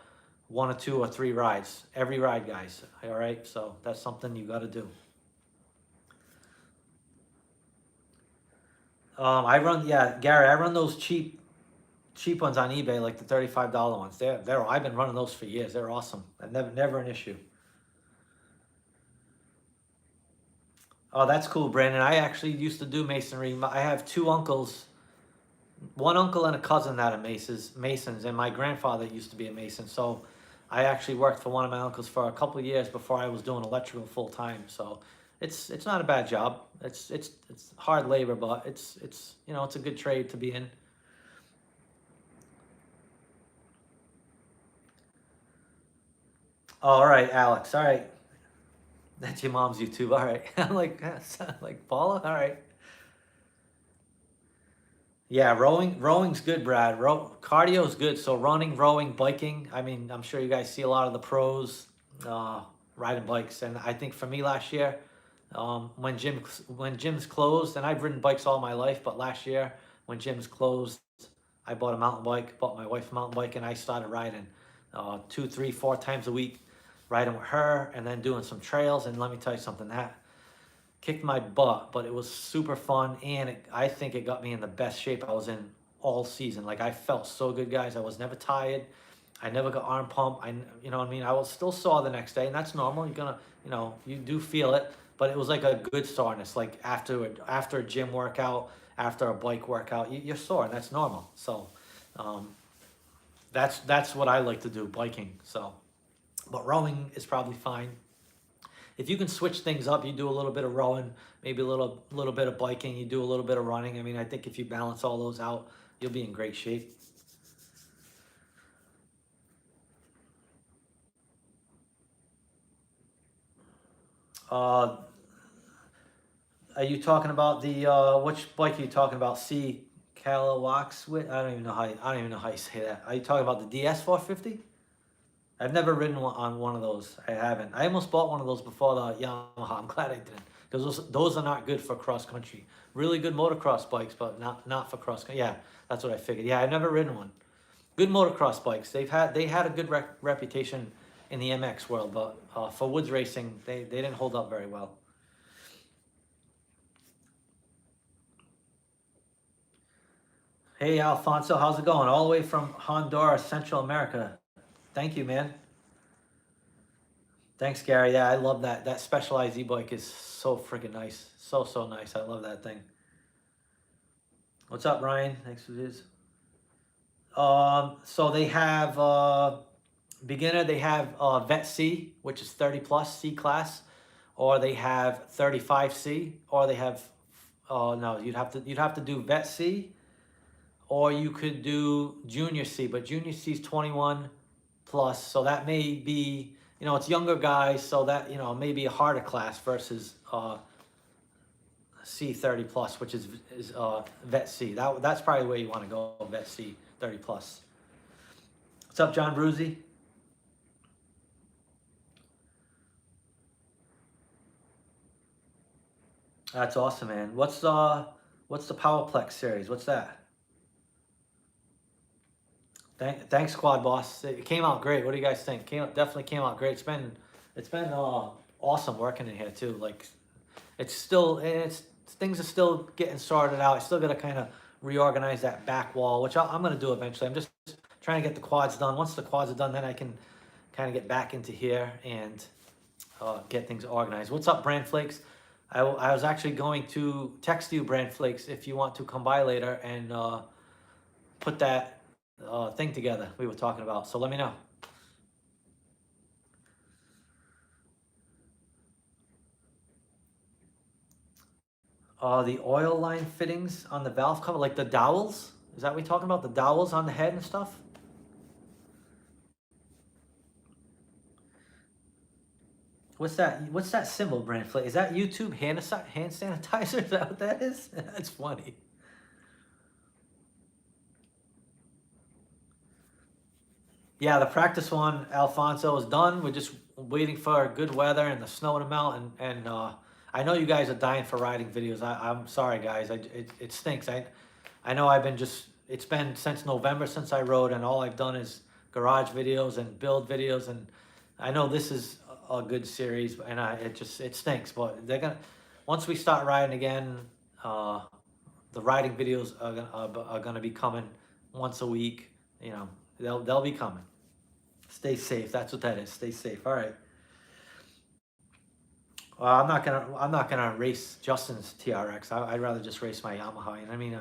1 or 2 or 3 rides. Every ride, guys. All right, so that's something you got to do. I run, yeah, Gary, I run those cheap ones on eBay, like the $35 ones. I've been running those for years. They're awesome. And never an issue. Oh, that's cool, Brandon. I actually used to do masonry. I have 2 uncles, one uncle and a cousin that are masons, and my grandfather used to be a mason. So I actually worked for one of my uncles for a couple of years before I was doing electrical full time. So it's not a bad job. It's hard labor, but it's it's a good trade to be in. All right, Alex. All right. That's your mom's YouTube. All right. I'm like, like Paula. All right. Yeah, rowing's good, Brad. Cardio's good. So running, rowing, biking. I mean, I'm sure you guys see a lot of the pros uh, riding bikes, and I think for me last year, when gyms closed, and I've ridden bikes all my life, but last year when gyms closed, I bought a mountain bike, bought my wife a mountain bike, and I started riding 2, 3, 4 times a week, riding with her, and then doing some trails. And let me tell you something, that kicked my butt, but it was super fun, and I think it got me in the best shape I was in all season. Like, I felt so good, guys. I was never tired. I never got arm pump. You know what I mean? I was still sore the next day, and that's normal. You're gonna, you do feel it, but it was like a good soreness. Like after a gym workout, after a bike workout, you're sore, and that's normal. So, that's what I like to do, biking. So, but rowing is probably fine. If you can switch things up, you do a little bit of rowing, maybe a little bit of biking, you do a little bit of running. I mean, I think if you balance all those out, you'll be in great shape. Uh, are you talking about the which bike are you talking about? C Calawax with? I don't even know how you say that. Are you talking about the DS 450? I've never ridden on one of those. I haven't. I almost bought one of those before the Yamaha. I'm glad I didn't, because those are not good for cross country. Really good motocross bikes, but not for cross country. Yeah, that's what I figured. Yeah, I've never ridden one. Good motocross bikes. They had a good reputation in the MX world, but for woods racing, they didn't hold up very well. Hey Alfonso, how's it going? All the way from Honduras, Central America. Thank you, man. Thanks, Gary. Yeah, I love that. That Specialized e-bike is so freaking nice. So nice. I love that thing. What's up, Ryan? Thanks for this. So they have beginner. They have Vet C, which is 30 plus C class, or they have 35C, or they have. No, you'd have to do Vet C, or you could do Junior C, but Junior C is 21 plus, so that may be, it's younger guys, so that, may be a harder class versus C30 plus, which is Vet C. That's probably where you want to go, Vet C 30 plus. What's up, John Bruzy? That's awesome, man. What's the Powerplex series? What's that? Thanks, Squad Boss. It came out great. What do you guys think? Definitely came out great. It's been awesome working in here too. Like, it's things are still getting sorted out. I still got to kind of reorganize that back wall, which I'm going to do eventually. I'm just trying to get the quads done. Once the quads are done, then I can kind of get back into here and get things organized. What's up, Brand Flakes? I was actually going to text you, Brand Flakes, if you want to come by later and put that thing together we were talking about. So let me know. The oil line fittings on the valve cover, like the dowels. Is that what we're talking about? The dowels on the head and stuff? What's that? What's that symbol, Brand Flake? Is that YouTube hand sanitizer? Is that what that is? That's funny. Yeah, the practice one, Alfonso, is done. We're just waiting for good weather and the snow to melt. And I know you guys are dying for riding videos. I'm sorry, guys. It stinks. I know I've been it's been since November since I rode, and all I've done is garage videos and build videos. And I know this is a good series, and it stinks. But once we start riding again, the riding videos are gonna be coming once a week. You know, they'll be coming. Stay safe. That's what that is. Stay safe. All right. Well, I'm not gonna race Justin's TRX. I'd rather just race my Yamaha. And I mean,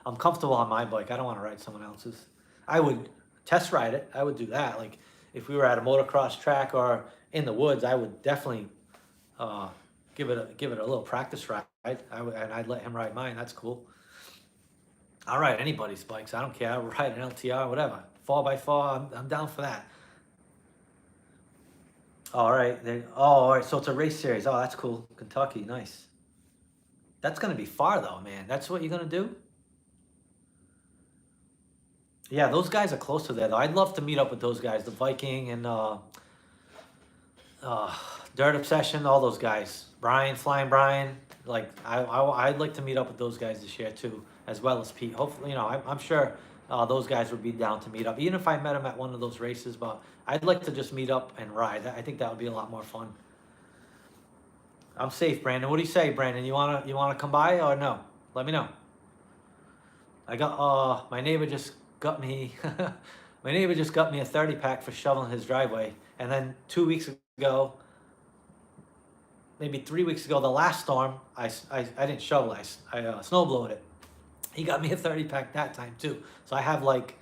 I'm comfortable on my bike. I don't want to ride someone else's. I would test ride it. I would do that. Like if we were at a motocross track or in the woods, I would definitely give it a little practice ride. And I'd let him ride mine. That's cool. I'll ride anybody's bikes. I don't care. I'll ride an LTR, whatever. 4x4, I'm down for that. All right. All right. So it's a race series. Oh, that's cool. Kentucky, nice. That's gonna be far though, man. That's what you're gonna do? Yeah, those guys are close to there though. I'd love to meet up with those guys, the Viking and Dirt Obsession, all those guys. Brian, Flying Brian. Like I'd like to meet up with those guys this year too, as well as Pete. Hopefully, you know, I'm sure those guys would be down to meet up, even if I met them at one of those races. But I'd like to just meet up and ride. I think that would be a lot more fun. I'm safe, Brandon. What do you say, Brandon? You wanna come by or no? Let me know. I got my neighbor just got me my neighbor just got me a 30 pack for shoveling his driveway, and then 2 weeks ago, maybe 3 weeks ago, the last storm, I didn't shovel, I snowblowed it. He got me a 30 pack that time too. So I have like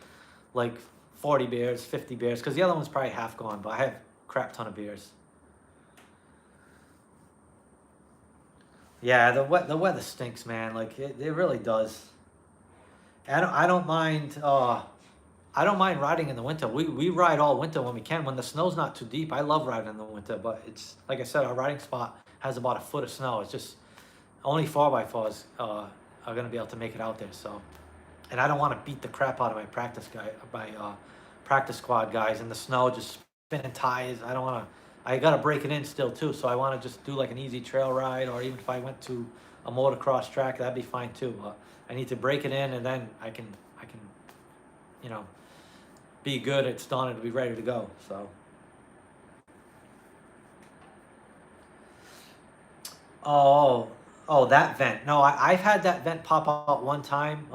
40 beers, 50 beers, because the other one's probably half gone, but I have a crap ton of beers. Yeah, the weather stinks, man. Like it really does. I don't mind I don't mind riding in the winter. We ride all winter when we can. When the snow's not too deep, I love riding in the winter, but it's like I said, our riding spot has about a foot of snow. It's just only 4x4s are gonna be able to make it out there. So, and I don't want to beat the crap out of my practice squad guys in the snow, just spinning tires. I don't want to. I gotta break it in still too. So I want to just do like an easy trail ride, or even if I went to a motocross track, that'd be fine too. But I need to break it in, and then I can, you know, be good. It's done and be ready to go. So. Oh, that vent. No, I've had that vent pop out one time.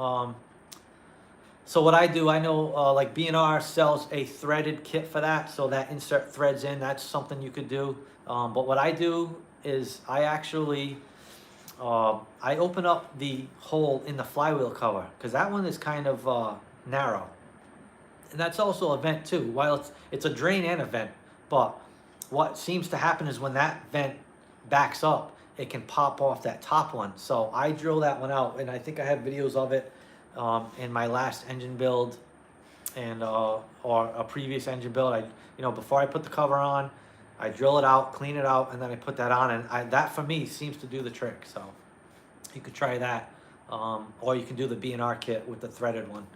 So what I do, I know like B&R sells a threaded kit for that, so that insert threads in. That's something you could do. But what I do is I actually I open up the hole in the flywheel cover, because that one is kind of narrow, and that's also a vent too. While it's a drain and a vent, but what seems to happen is when that vent backs up, it can pop off that top one. So I drill that one out, and I think I have videos of it in my last engine build and or a previous engine build. Before I put the cover on, I drill it out, clean it out, and then I put that on, and that for me seems to do the trick. So you could try that, or you can do the B&R kit with the threaded one.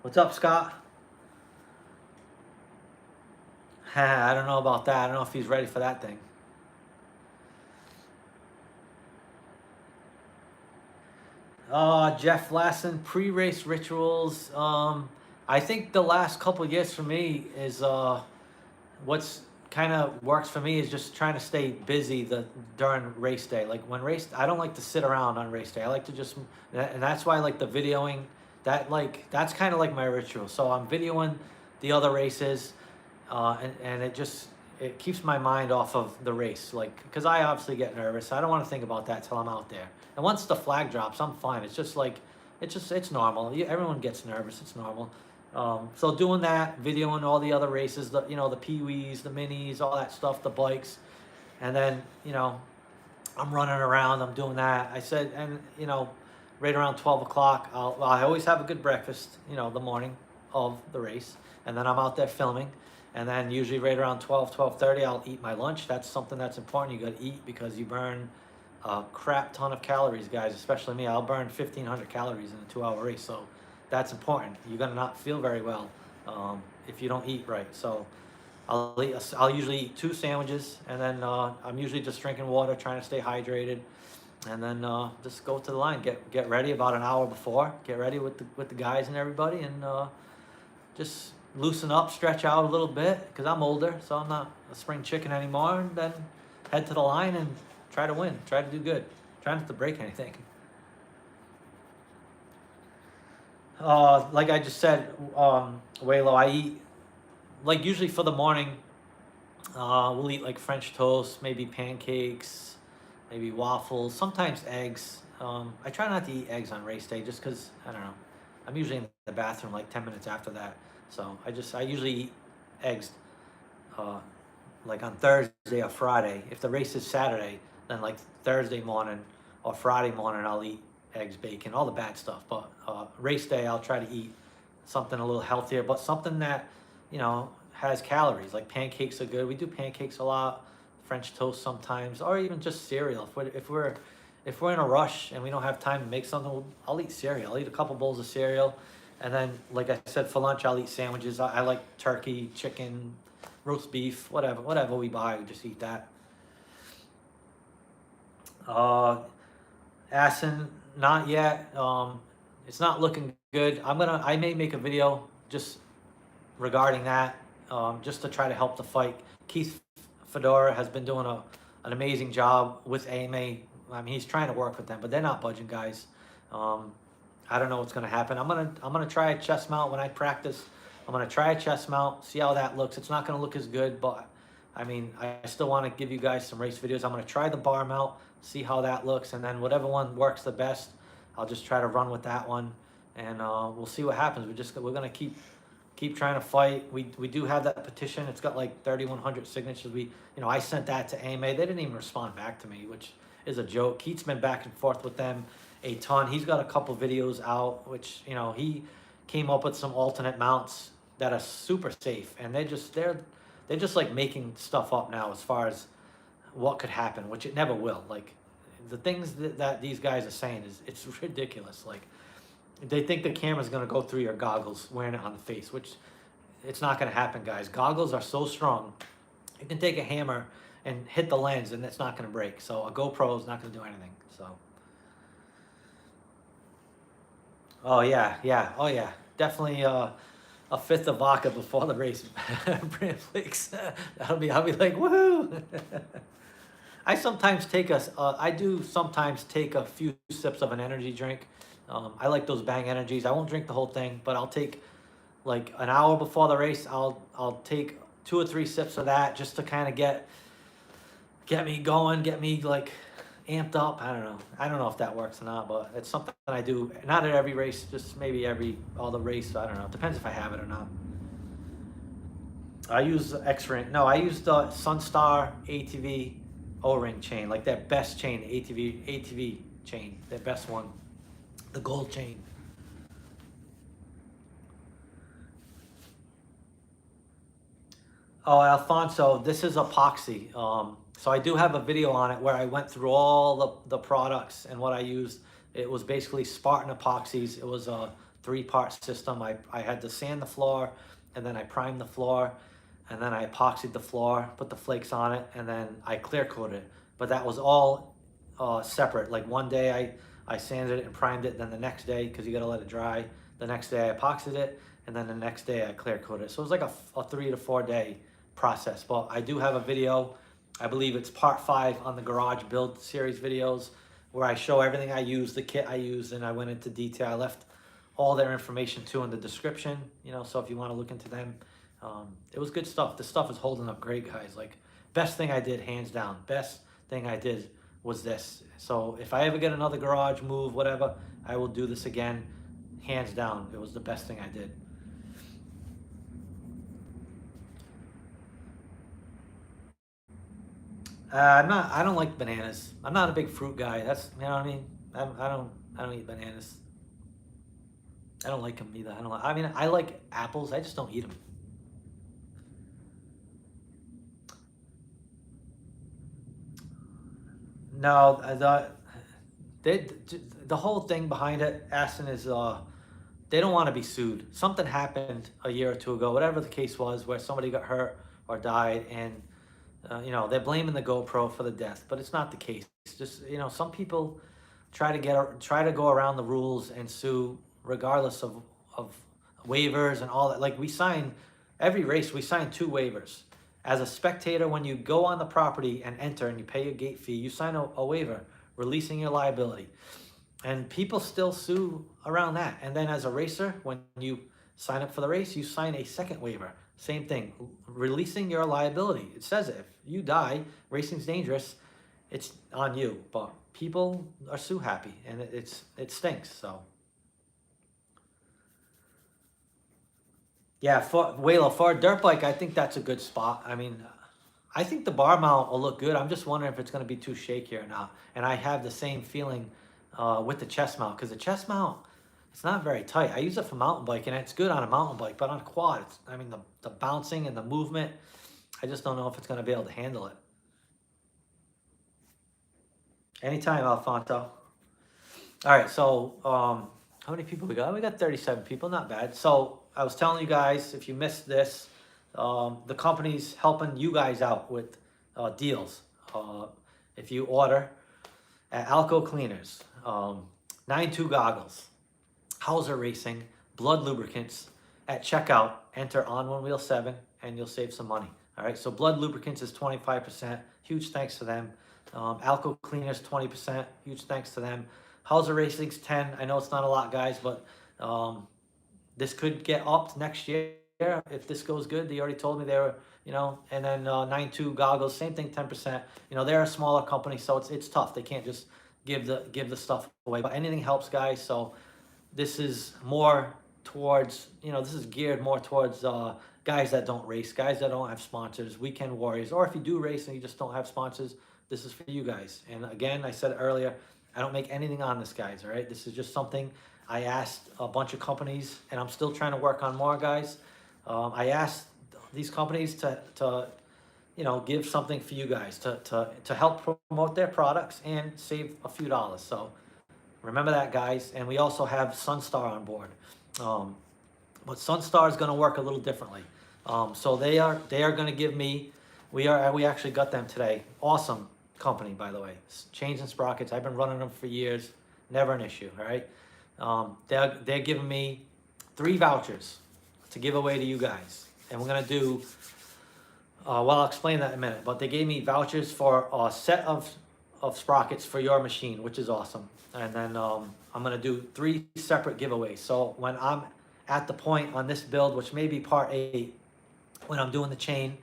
What's up, Scott? I don't know about that. I don't know if he's ready for that thing. Jeff Lassen, pre-race rituals. I think the last couple of years for me is what's kind of works for me is just trying to stay busy during race day. Like when I don't like to sit around on race day. I like to just, and that's why I like the videoing. That's kind of like my ritual. So I'm videoing the other races, and it keeps my mind off of the race. Like, because I obviously get nervous. I don't want to think about that till I'm out there. And once the flag drops, I'm fine. It's just like, it's normal. Everyone gets nervous. It's normal. So doing that, videoing all the other races, the Pee-wees, the minis, all that stuff, the bikes, and then I'm running around. I'm doing that. I said, and right around 12 o'clock, I always have a good breakfast, the morning of the race, and then I'm out there filming, and then usually right around 12:30, I'll eat my lunch. That's something that's important. You got to eat because you burn a crap ton of calories, guys. Especially me, I'll burn 1,500 calories in a 2-hour race. So that's important. You're gonna not feel very well if you don't eat right. So I'll usually eat 2 sandwiches, and then I'm usually just drinking water, trying to stay hydrated, and then just go to the line, get ready about an hour before, get ready with the guys and everybody, and just loosen up, stretch out a little bit, because I'm older, so I'm not a spring chicken anymore, and then head to the line and try to win, try to do good, try not to break anything. Like I just said, Waylo, I eat, like usually for the morning, we'll eat like French toast, maybe pancakes, maybe waffles, sometimes eggs. I try not to eat eggs on race day just because, I don't know, I'm usually in the bathroom like 10 minutes after that. So I usually eat eggs like on Thursday or Friday. If the race is Saturday, then like Thursday morning or Friday morning, I'll eat eggs, bacon, all the bad stuff. But race day, I'll try to eat something a little healthier, but something that, has calories. Like pancakes are good. We do pancakes a lot, French toast sometimes, or even just cereal. If we're in a rush and we don't have time to make something, I'll eat cereal. I'll eat a couple bowls of cereal, and then, like I said, for lunch I'll eat sandwiches. I like turkey, chicken, roast beef, whatever we buy, we just eat that. Asin, not yet. It's not looking good. I may make a video just regarding that, just to try to help the fight. Keith Fedora has been doing an amazing job with AMA. I mean, he's trying to work with them, but they're not budging, guys. I don't know what's gonna happen. I'm gonna try a chest mount when I practice. I'm gonna try a chest mount, see how that looks. It's not gonna look as good, but I mean, I still want to give you guys some race videos. I'm gonna try the bar mount, see how that looks, and then whatever one works the best, I'll just try to run with that one, and we'll see what happens. We're gonna keep trying to fight. We do have that petition. It's got like 3,100 signatures. I sent that to AMA. They didn't even respond back to me, which is a joke. Keith's been back and forth with them a ton. He's got a couple videos out, which he came up with some alternate mounts that are super safe, and they're just like making stuff up now as far as what could happen, which it never will. Like the things that these guys are saying it's ridiculous. Like they think the camera's gonna go through your goggles wearing it on the face, which it's not gonna happen, guys. Goggles are so strong. You can take a hammer and hit the lens and it's not gonna break. So a GoPro is not gonna do anything. So. Oh yeah. Definitely a fifth of vodka before the race. Brand flakes. I'll be like, woohoo! I do sometimes take a few sips of an energy drink. I like those Bang energies. I won't drink the whole thing, but I'll take like an hour before the race. I'll take 2 or 3 sips of that just to kind of get me going, get me like amped up. I don't know if that works or not, but it's something that I do, not at every race, just maybe all the race. I don't know. It depends if I have it or not. I use X-Ring. No, I use the Sunstar ATV O-ring chain, like their best chain, ATV chain, their best one, the gold chain. Oh, Alfonso, this is epoxy. So I do have a video on it where I went through all the products and what I used. It was basically Spartan epoxies. It was a 3-part system. I had to sand the floor, and then I primed the floor, and then I epoxied the floor, put the flakes on it, and then I clear coated it. But that was all separate. Like one day I sanded it and primed it, then the next day, because you got to let it dry, the next day I epoxied it, and then the next day I clear coated it. So it was like a 3 to 4 day process. But I do have a video, I believe it's part 5 on the garage build series videos, where I show everything I use, the kit I use, and I went into detail. I left all their information too in the description, you know, so if you want to look into them, it was good stuff. The stuff is holding up great, guys. Like, best thing I did, hands down, best thing I did was this. So if I ever get another garage move, whatever, I will do this again. Hands down, it was the best thing I did. I don't like bananas. I'm not a big fruit guy. That's, you know what I mean? I don't eat bananas. I don't like them either. I mean, I like apples. I just don't eat them. No, the whole thing behind it, Aston, is they don't want to be sued. Something happened a year or two ago, whatever the case was, where somebody got hurt or died, and you know, they're blaming the GoPro for the death, but it's not the case. It's just, you know, some people try to go around the rules and sue regardless of waivers and all that. Like, we sign every race, we sign 2 waivers. As a spectator, when you go on the property and enter and you pay your gate fee, you sign a waiver releasing your liability. And people still sue around that. And then as a racer, when you sign up for the race, you sign a second waiver. Same thing, releasing your liability. It says if you die, racing's dangerous, it's on you. But people are sue happy, and it stinks. So yeah, for Waylo, for a dirt bike, I think that's a good spot. I mean, I think the bar mount will look good. I'm just wondering if it's going to be too shaky or not. And I have the same feeling with the chest mount, because the chest mount, it's not very tight. I use it for mountain biking, and it's good on a mountain bike, but on a quad, I mean, the bouncing and the movement, I just don't know if it's going to be able to handle it. Anytime, Alfonso. All right, so how many people we got? We got 37 people, not bad. So I was telling you guys, if you missed this, the company's helping you guys out with deals. If you order at Alco Cleaners, 9.2 goggles, Hauser Racing, Blood Lubricants, at checkout, enter on One Wheel 7, and you'll save some money. All right, so Blood Lubricants is 25%. Huge thanks to them. Alco Cleaners, 20%. Huge thanks to them. Hauser Racing's 10. I know it's not a lot, guys, but this could get upped next year if this goes good. They already told me they were, you know, and then 9.2 goggles, same thing, 10%. You know, they're a smaller company, so it's tough. They can't just give the stuff away, but anything helps, guys. So this is more towards, you know, this is geared more towards guys that don't race, guys that don't have sponsors, weekend warriors, or if you do race and you just don't have sponsors, this is for you guys. And again, I said earlier, I don't make anything on this, guys, all right? This is just something I asked a bunch of companies, and I'm still trying to work on more, guys. I asked these companies to you know, give something for you guys to help promote their products and save a few dollars. So remember that, guys. And we also have Sunstar on board. But Sunstar is going to work a little differently. So they are going to give me, we actually got them today. Awesome company, by the way. Chains and sprockets. I've been running them for years. Never an issue, all right? They're giving me 3 vouchers to give away to you guys. And we're going to do, well, I'll explain that in a minute. But they gave me vouchers for a set of sprockets for your machine, which is awesome. And then I'm going to do 3 separate giveaways. So when I'm at the point on this build, which may be part 8, when I'm doing the chain,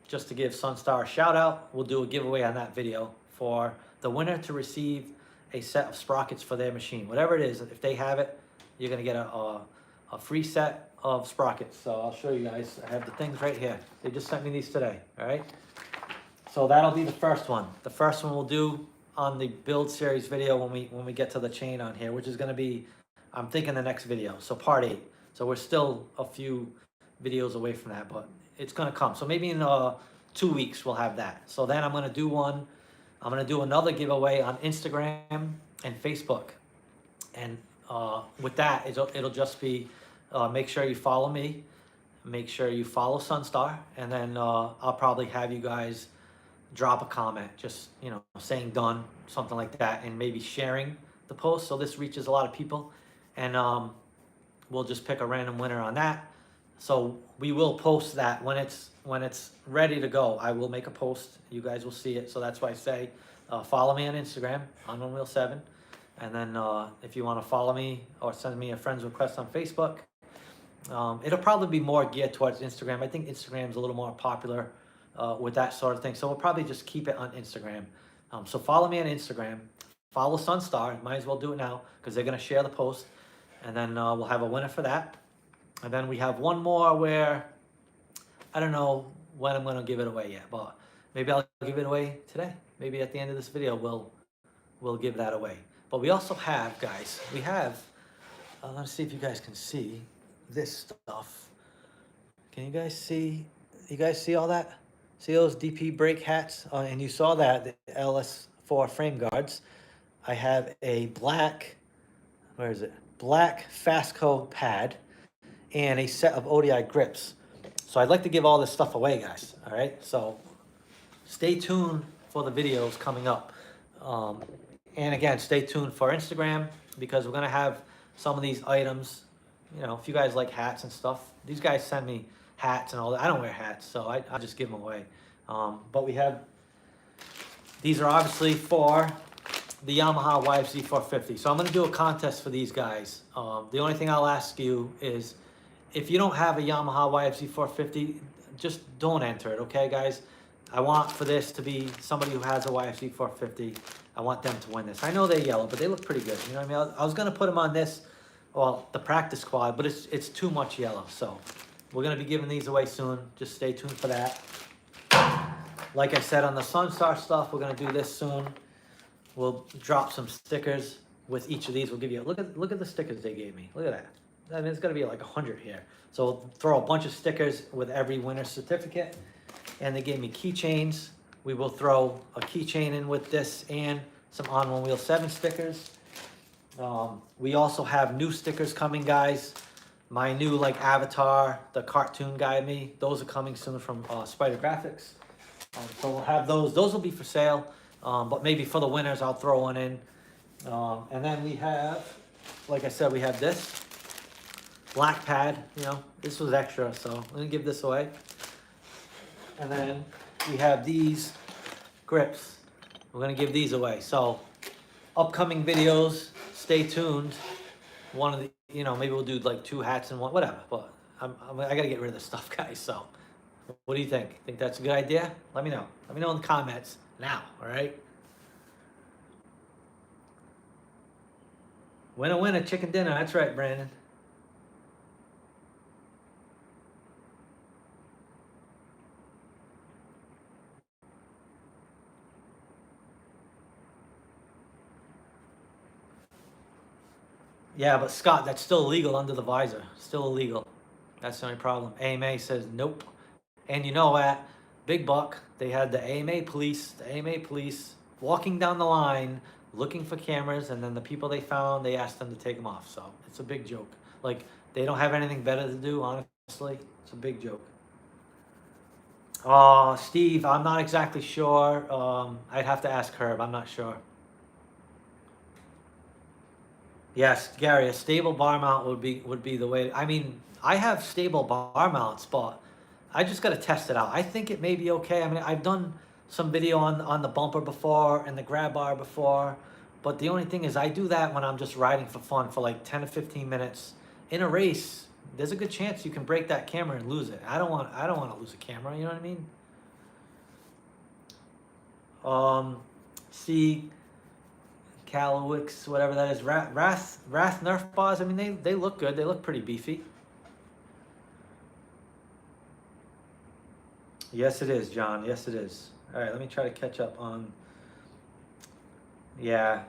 just to give Sunstar a shout out, we'll do a giveaway on that video for the winner to receive a set of sprockets for their machine. Whatever it is, if they have it, you're going to get a free set of sprockets. So I'll show you guys. I have the things right here. They just sent me these today, all right? So that'll be the first one. The first one we'll do on the build series video when we get to the chain on here, which is going to be, I'm thinking, the next video. So part 8. So we're still a few videos away from that, but it's going to come. So maybe in 2 weeks we'll have that. So then I'm going to do one. I'm going to do another giveaway on Instagram and Facebook. And with that, it'll just be, make sure you follow me, make sure you follow Sunstar, and then I'll probably have you guys drop a comment, just, you know, saying done, something like that, and maybe sharing the post so this reaches a lot of people. And we'll just pick a random winner on that. So we will post that when it's ready to go. I will make a post. You guys will see it. So that's why I say follow me on Instagram on One Wheel 7, and then if you want to follow me or send me a friend's request on Facebook, it'll probably be more geared towards Instagram. I think Instagram's a little more popular with that sort of thing. So we'll probably just keep it on Instagram. So follow me on Instagram. Follow Sunstar. Might as well do it now because they're gonna share the post, and then we'll have a winner for that. And then we have one more where I don't know when I'm gonna give it away yet, but maybe I'll give it away today. Maybe at the end of this video we'll give that away. But we also have, guys, we have. Let's see if you guys can see this stuff. Can you guys see? You guys see all that? See those DP brake hats? And you saw that the LS4 frame guards. I have a black, where is it? Black Fastco pad and a set of ODI grips. So I'd like to give all this stuff away, guys. All right. So stay tuned for the videos coming up. And again, stay tuned for Instagram because we're gonna have some of these items. You know, if you guys like hats and stuff, these guys send me hats and all that. I don't wear hats, so I just give them away. But we have, these are obviously for the Yamaha YFZ 450. So I'm gonna do a contest for these guys. The only thing I'll ask you is, if you don't have a Yamaha YFZ 450, just don't enter it, okay, guys? I want for this to be somebody who has a YFZ 450. I want them to win this. I know they're yellow, but they look pretty good. You know what I mean? I was gonna put them on this, well, the practice quad, but it's too much yellow. So we're gonna be giving these away soon. Just stay tuned for that. Like I said on the Sunstar stuff, we're gonna do this soon. We'll drop some stickers with each of these. We'll give you, look at the stickers they gave me. Look at that. I mean, it's gonna be like 100 here. So we'll throw a bunch of stickers with every winner's certificate. And they gave me keychains. We will throw a keychain in with this and some On One Wheel 7 stickers. We also have new stickers coming, guys. My new like avatar, the cartoon guy me, those are coming soon from Spider Graphics. So we'll have those. Those will be for sale, but maybe for the winners, I'll throw one in. And then we have, like I said, we have this black pad. You know, this was extra, so I'm gonna give this away. And then we have these grips. We're gonna give these away. So upcoming videos, stay tuned. One of the, you know, maybe we'll do like 2 hats and one, whatever. But I gotta get rid of this stuff, guys. So what do you think? Think that's a good idea? Let me know. Let me know in the comments now, all right? Winner, winner, chicken dinner. That's right, Brandon. Yeah, but Scott, that's still illegal under the visor. Still illegal. That's the only problem. AMA says nope. And you know at Big Buck, they had the AMA police walking down the line looking for cameras, and then the people they found, they asked them to take them off. So it's a big joke. Like, they don't have anything better to do, honestly. It's a big joke. Steve, I'm not exactly sure. I'd have to ask Herb. I'm not sure. Yes, Gary, a stable bar mount would be the way. I mean, I have stable bar mounts, but I just got to test it out. I think it may be okay. I mean, I've done some video on the bumper before and the grab bar before, but the only thing is I do that when I'm just riding for fun for like 10 to 15 minutes. In a race, there's a good chance you can break that camera and lose it. I don't want to lose a camera, you know what I mean? See, Calowix, whatever that is, Wrath Nerf bars. I mean, they look good. They look pretty beefy. Yes, it is, John. Yes, it is. All right, let me try to catch up on. Yeah,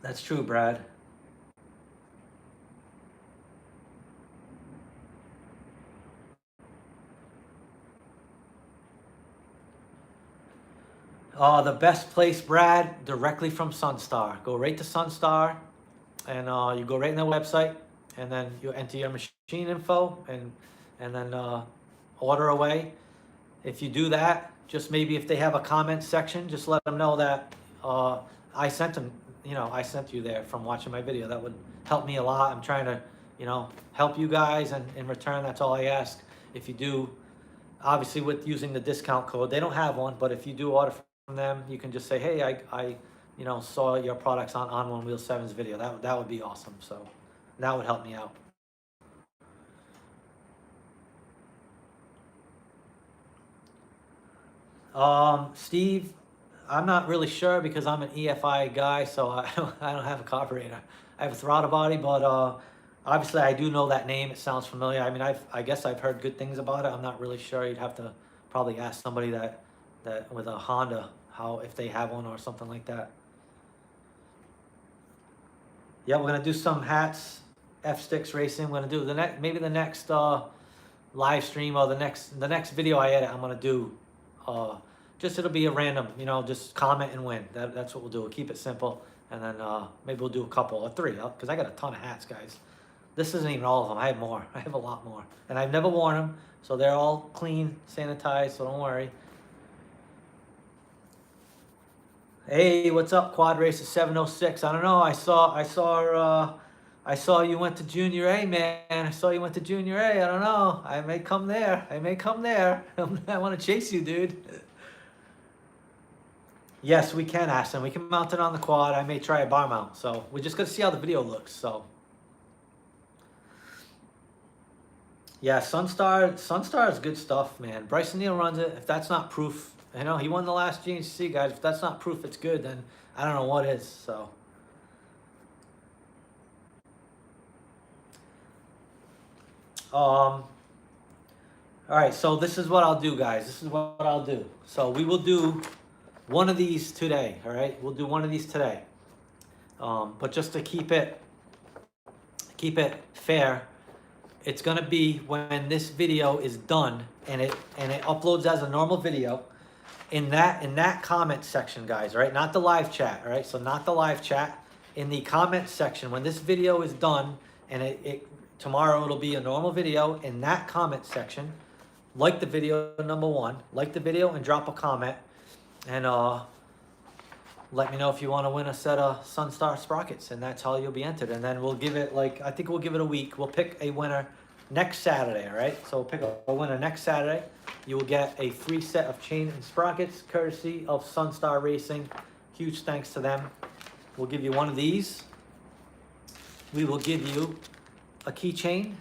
that's true, Brad. The best place, Brad, directly from Sunstar. Go right to Sunstar, and you go right in their website, and then you enter your machine info, and then order away. If you do that, just maybe if they have a comment section, just let them know that I sent them. You know, I sent you there from watching my video. That would help me a lot. I'm trying to you know, help you guys, and in return, that's all I ask. If you do, obviously with using the discount code, they don't have one, but if you do order from them, you can just say, hey, I you know, saw your products on One Wheel 7's video. That would be awesome. So that would help me out. Steve, I'm not really sure because I'm an EFI guy, so I don't have a carburetor. I have a throttle body, but obviously I do know that name. It sounds familiar. I mean, I guess I've heard good things about it. I'm not really sure. You'd have to probably ask somebody that with a Honda how if they have one or something like that. Yeah, we're gonna do some hats, F-Sticks racing. We're gonna do maybe the next live stream or the next video I edit. I'm gonna do just it'll be a random, you know, just comment and win. That's what we'll do. We'll keep it simple, and then maybe we'll do a couple or three, because I got a ton of hats, guys. This isn't even all of them. I have more. I have a lot more, and I've never worn them, so they're all clean, sanitized. So don't worry. Hey, what's up, Quad Racer 706? I don't know. I saw you went to Junior A, man. I saw you went to Junior A. I don't know. I may come there. I may come there. I want to chase you, dude. Yes, we can, Ashton. We can mount it on the quad. I may try a bar mount. So we're just gonna see how the video looks. So yeah, Sunstar is good stuff, man. Bryson Neal runs it. If that's not proof, you know, he won the last GNCC, guys. If that's not proof it's good, then I don't know what is. So all right, so this is what I'll do, guys. This is what I'll do. So we will do one of these today, all right? We'll do one of these today. But just to keep it fair, it's gonna be when this video is done and it uploads as a normal video. In that comment section, guys, right? Not the live chat, all right? So not the live chat. In the comment section, when this video is done and tomorrow it'll be a normal video, in that comment section, like the video, number one, like the video and drop a comment, and let me know if you want to win a set of Sunstar sprockets, and that's how you'll be entered. And then we'll give it, like, I think we'll give it a week. We'll pick a winner next Saturday, all right? So we'll pick a winner next Saturday. You will get a free set of chain and sprockets, courtesy of Sunstar Racing. Huge thanks to them. We'll give you one of these. We will give you a keychain.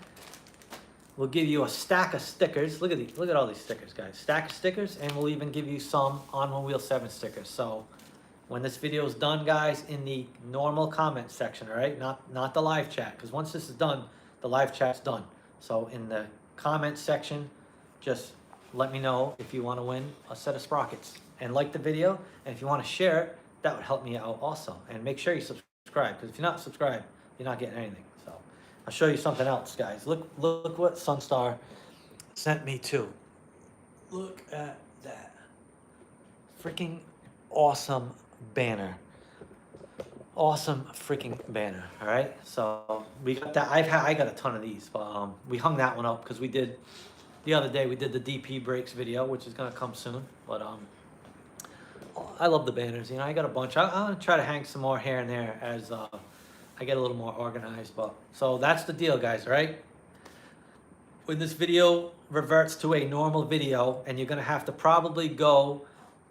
We'll give you a stack of stickers. Look at all these stickers, guys. Stack of stickers, and we'll even give you some on One Wheel 7 stickers. So when this video is done, guys, in the normal comment section, all right? Not the live chat, because once this is done, the live chat's done. So in the comment section, just let me know if you want to win a set of sprockets, and like the video. And if you want to share it, that would help me out also. And make sure you subscribe, because if you're not subscribed, you're not getting anything. So I'll show you something else, guys. Look what Sunstar sent me too. Look at that. Freaking awesome banner. Awesome freaking banner. All right, so we got that. I got a ton of these, but we hung that one up because we did the other day. We did the DP brakes video, which is gonna come soon. But I love the banners. You know, I got a bunch. I'm gonna try to hang some more here and there as I get a little more organized. But so that's the deal, guys. All right. When this video reverts to a normal video, and you're gonna have to probably go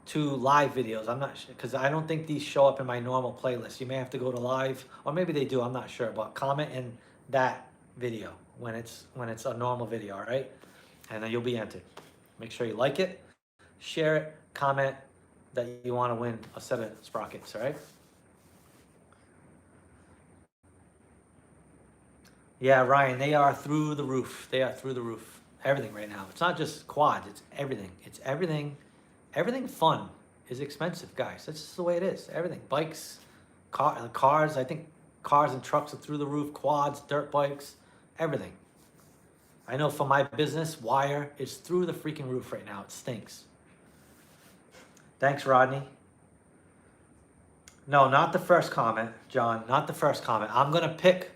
to live videos. I'm not sure, because I don't think these show up in my normal playlist. You may have to go to live, or maybe they do, I'm not sure. But comment in that video when it's a normal video, all right? And then you'll be entered. Make sure you like it, share it, comment that you want to win a set of sprockets, all right? Yeah, Ryan, they are through the roof. They are through the roof. Everything right now. It's not just quads, it's everything. It's everything. Everything fun is expensive, guys. That's just the way it is. Everything. Bikes, cars. I think cars and trucks are through the roof. Quads, dirt bikes, everything. I know for my business, wire is through the freaking roof right now. It stinks. Thanks, Rodney. No, not the first comment, John. Not the first comment. I'm going to pick.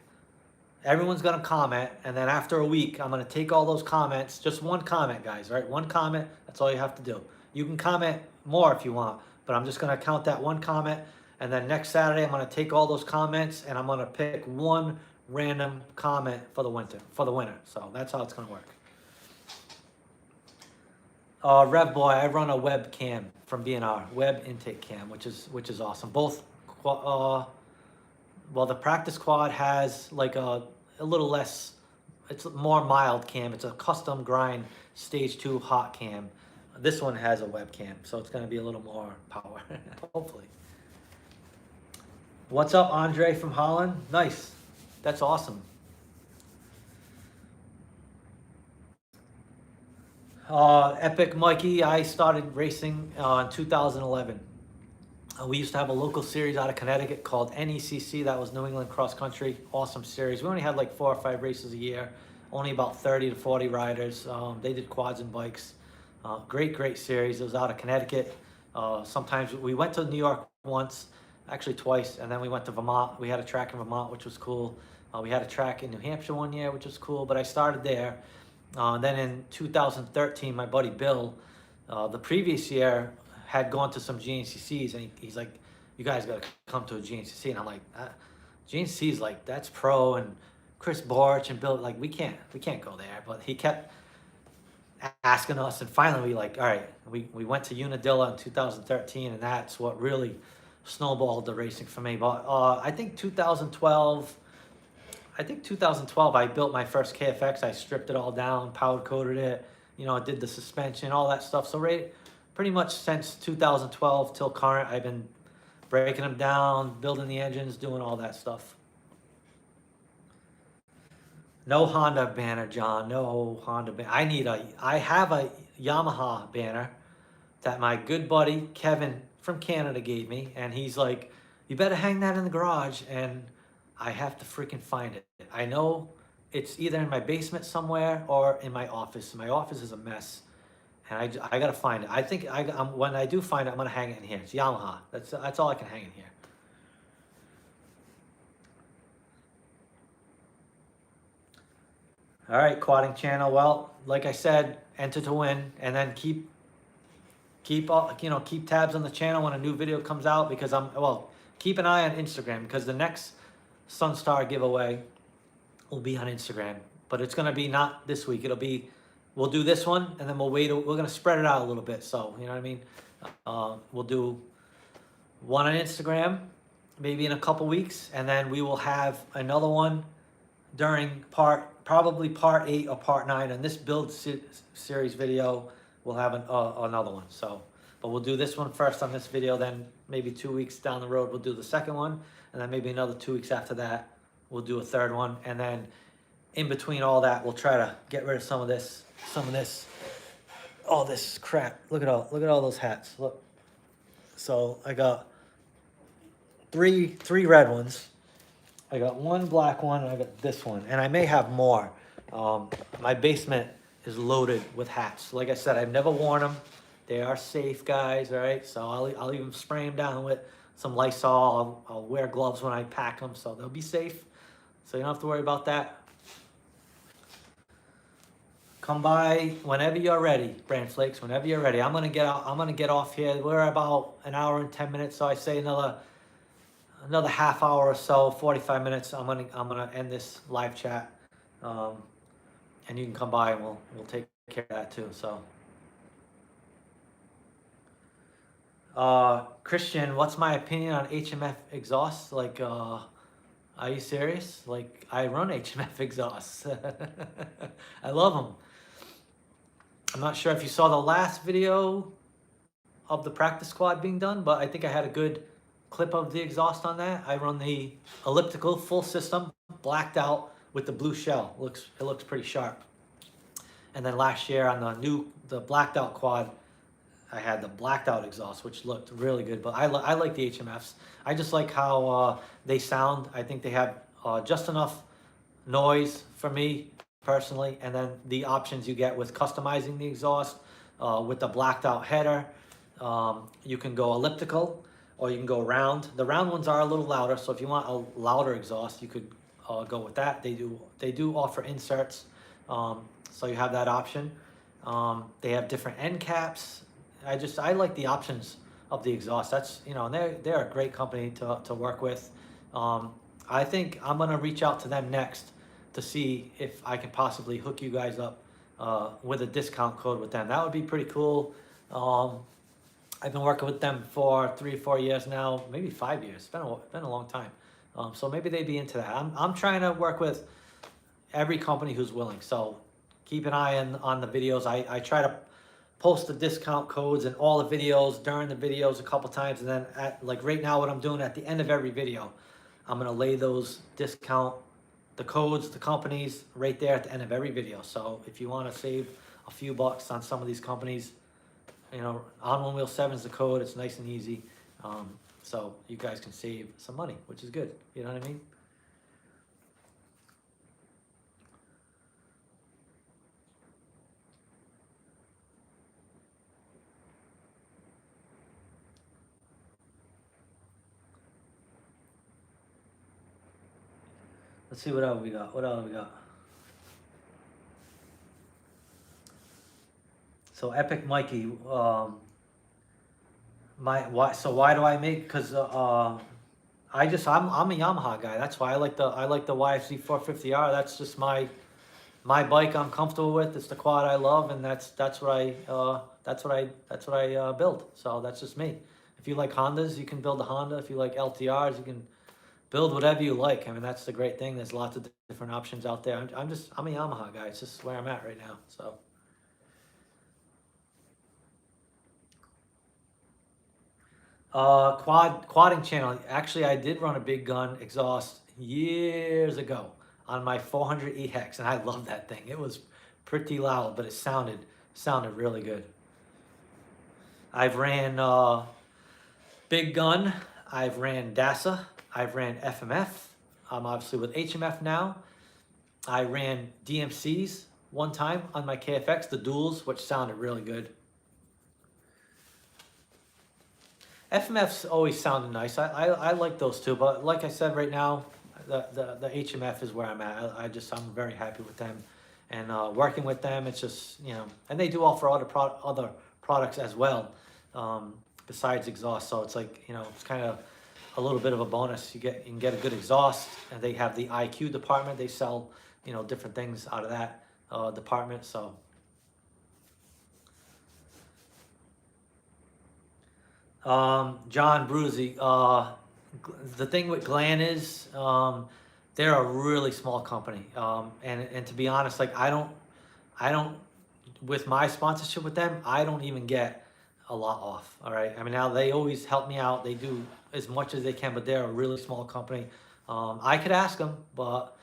Everyone's going to comment, and then after a week, I'm going to take all those comments. Just one comment, guys, right? One comment. That's all you have to do. You can comment more if you want, but I'm just going to count that one comment. And then next Saturday, I'm going to take all those comments, and I'm going to pick one random comment for the winner. So that's how it's gonna work. Rev Boy, I run a web cam from BNR, web intake cam, which is awesome. Both, well, the practice quad has like a little less, it's a more mild cam. It's a custom grind stage 2 hot cam. This one has a webcam, so it's gonna be a little more power, hopefully. What's up, Andre from Holland? Nice, that's awesome. Epic Mikey, I started racing in 2011. We used to have a local series out of Connecticut called NECC. That was New England Cross Country. Awesome series. We only had like 4 or 5 races a year. Only about 30 to 40 riders. They did quads and bikes. Great series. It was out of Connecticut. Sometimes we went to New York once, actually twice, and then we went to Vermont. We had a track in Vermont, which was cool. We had a track in New Hampshire one year, which was cool, but I started there. Then in 2013, my buddy Bill, the previous year, had gone to some GNCCs, and he's like, you guys got to come to a GNCC. And I'm like, GNCC's like, that's pro, and Chris Borch and Bill, like, we can't go there. But he kept asking us, and finally we like, all right, we went to Unadilla in 2013, and that's what really snowballed the racing for me. But I think 2012, I built my first KFX. I stripped it all down, powder coated it, you know, I did the suspension, all that stuff. So pretty much since 2012 till current, I've been breaking them down, building the engines, doing all that stuff. No Honda banner, John. No Honda banner. I have a Yamaha banner that my good buddy Kevin from Canada gave me, and he's like, you better hang that in the garage, and I have to freaking find it. I know it's either in my basement somewhere or in my office. My office is a mess, and I gotta find it. I think when I do find it, I'm gonna hang it in here. It's Yamaha. That's all I can hang in here. All right, quadding channel. Well, like I said, enter to win, and then keep tabs on the channel when a new video comes out, because keep an eye on Instagram, because the next Sunstar giveaway will be on Instagram, but it's gonna be not this week. We'll do this one, and then we'll wait. We're gonna spread it out a little bit, so you know what I mean. We'll do one on Instagram, maybe in a couple weeks, and then we will have another one during probably part 8 or part 9 on this build series video. We'll have another one. So, but we'll do this one first on this video, then maybe 2 weeks down the road we'll do the second one, and then maybe another 2 weeks after that we'll do a third one, and then in between all that we'll try to get rid of some of this, all this crap. Look at all those hats. Look. So I got three red ones. I got one black one, and I got this one, and I may have more. My basement is loaded with hats. Like I said, I've never worn them. They are safe, guys, all right? So I'll even spray them down with some Lysol. I'll wear gloves when I pack them, so they'll be safe. So you don't have to worry about that. Come by whenever you're ready, Brand Flakes, whenever you're ready. I'm gonna get off here. We're about an hour and 10 minutes, so I say another half hour or so, 45 minutes. I'm gonna end this live chat, and you can come by and we'll take care of that too. So, Christian, what's my opinion on HMF exhausts? Like, are you serious? Like, I run HMF exhausts. I love them. I'm not sure if you saw the last video of the practice squad being done, but I think I had a good clip of the exhaust on that. I run the elliptical full system, blacked out with the blue shell. It looks pretty sharp. And then last year on the blacked out quad, I had the blacked out exhaust, which looked really good. But I like the HMFs. I just like how they sound. I think they have just enough noise for me personally, and then the options you get with customizing the exhaust with the blacked out header. You can go elliptical, or you can go round. The round ones are a little louder, so if you want a louder exhaust, you could go with that. They do offer inserts, so you have that option. They have different end caps. I like the options of the exhaust. That's, you know, and they're a great company to work with. I think I'm gonna reach out to them next to see if I can possibly hook you guys up with a discount code with them. That would be pretty cool. I've been working with them for 3 or 4 years now, maybe 5 years. It's been a long time. So maybe they'd be into that. I'm trying to work with every company who's willing. So keep an eye on the videos. I try to post the discount codes in all the videos, during the videos a couple times, and then like right now what I'm doing at the end of every video, I'm gonna lay those the codes, the companies right there at the end of every video. So if you wanna save a few bucks on some of these companies, you know, on One Wheel 7 is the code. It's nice and easy. So you guys can save some money, which is good. You know what I mean? Let's see what else we got. What else we got? So Epic Mikey, why do I make? Because I'm a Yamaha guy. That's why I like the YFZ 450R. That's just my bike I'm comfortable with. It's the quad I love, and that's what I build. So that's just me. If you like Hondas, you can build a Honda. If you like LTRs, you can build whatever you like. I mean, that's the great thing. There's lots of different options out there. I'm a Yamaha guy. It's just where I'm at right now. So. Quadding channel. Actually, I did run a big gun exhaust years ago on my 400 hex, and I love that thing. It was pretty loud, but it sounded really good. I've ran big gun. I've ran DASA. I've ran FMF. I'm obviously with HMF now. I ran DMCs one time on my KFX, the duals, which sounded really good. FMF's always sounded nice. I like those too, but like I said, right now, the HMF is where I'm at. I'm very happy with them, and working with them, it's just, you know, and they do offer other products as well, besides exhaust. So it's like, you know, it's kind of a little bit of a bonus. You can get a good exhaust, and they have the IQ department. They sell, you know, different things out of that department. So. John Bruzy, the thing with Glenn is, they're a really small company. And to be honest, like I don't, with my sponsorship with them, I don't even get a lot off. All right. I mean, now they always help me out. They do as much as they can, but they're a really small company. I could ask them, but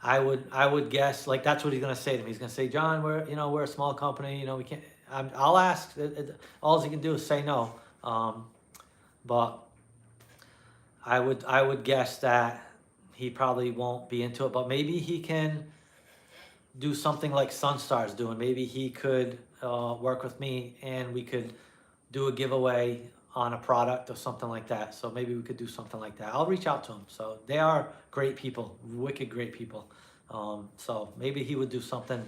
I would guess, like, that's what he's going to say to me. He's going to say, John, we're a small company, you know, we can't, I'll ask. All he can do is say no. But I would guess that he probably won't be into it, but maybe he can do something like Sunstar's doing. Maybe he could work with me, and we could do a giveaway on a product or something like that. So maybe we could do something like that. I'll reach out to him. So they are great people, wicked great people. So maybe he would do something.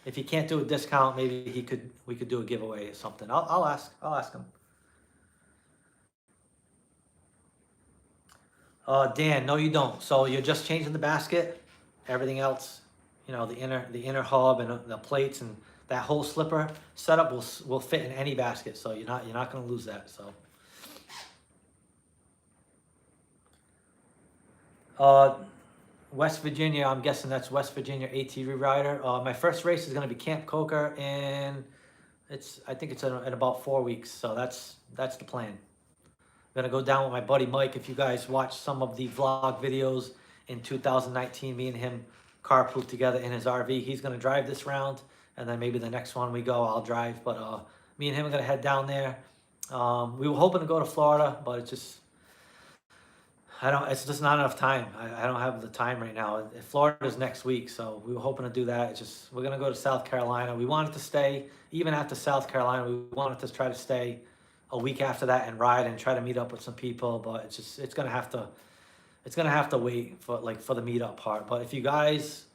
If he can't do a discount, maybe we could do a giveaway or something. I'll ask him. Dan, no, you don't. So you're just changing the basket. Everything else, you know, the inner hub and the plates and that whole slipper setup will fit in any basket. So you're not going to lose that. So. West Virginia, I'm guessing that's West Virginia ATV rider. My first race is going to be Camp Coker, and I think it's in about 4 weeks. So that's the plan. I'm gonna go down with my buddy Mike. If you guys watch some of the vlog videos in 2019, me and him carpooled together in his RV. He's gonna drive this round, and then maybe the next one we go, I'll drive. But me and him are gonna head down there. We were hoping to go to Florida, but it's just not enough time. I don't have the time right now. Florida's next week, so we were hoping to do that. we're gonna go to South Carolina. We wanted to stay, even after South Carolina, we wanted to try to stay a week after that and ride and try to meet up with some people, but it's gonna have to wait for the meetup part. But if you guys,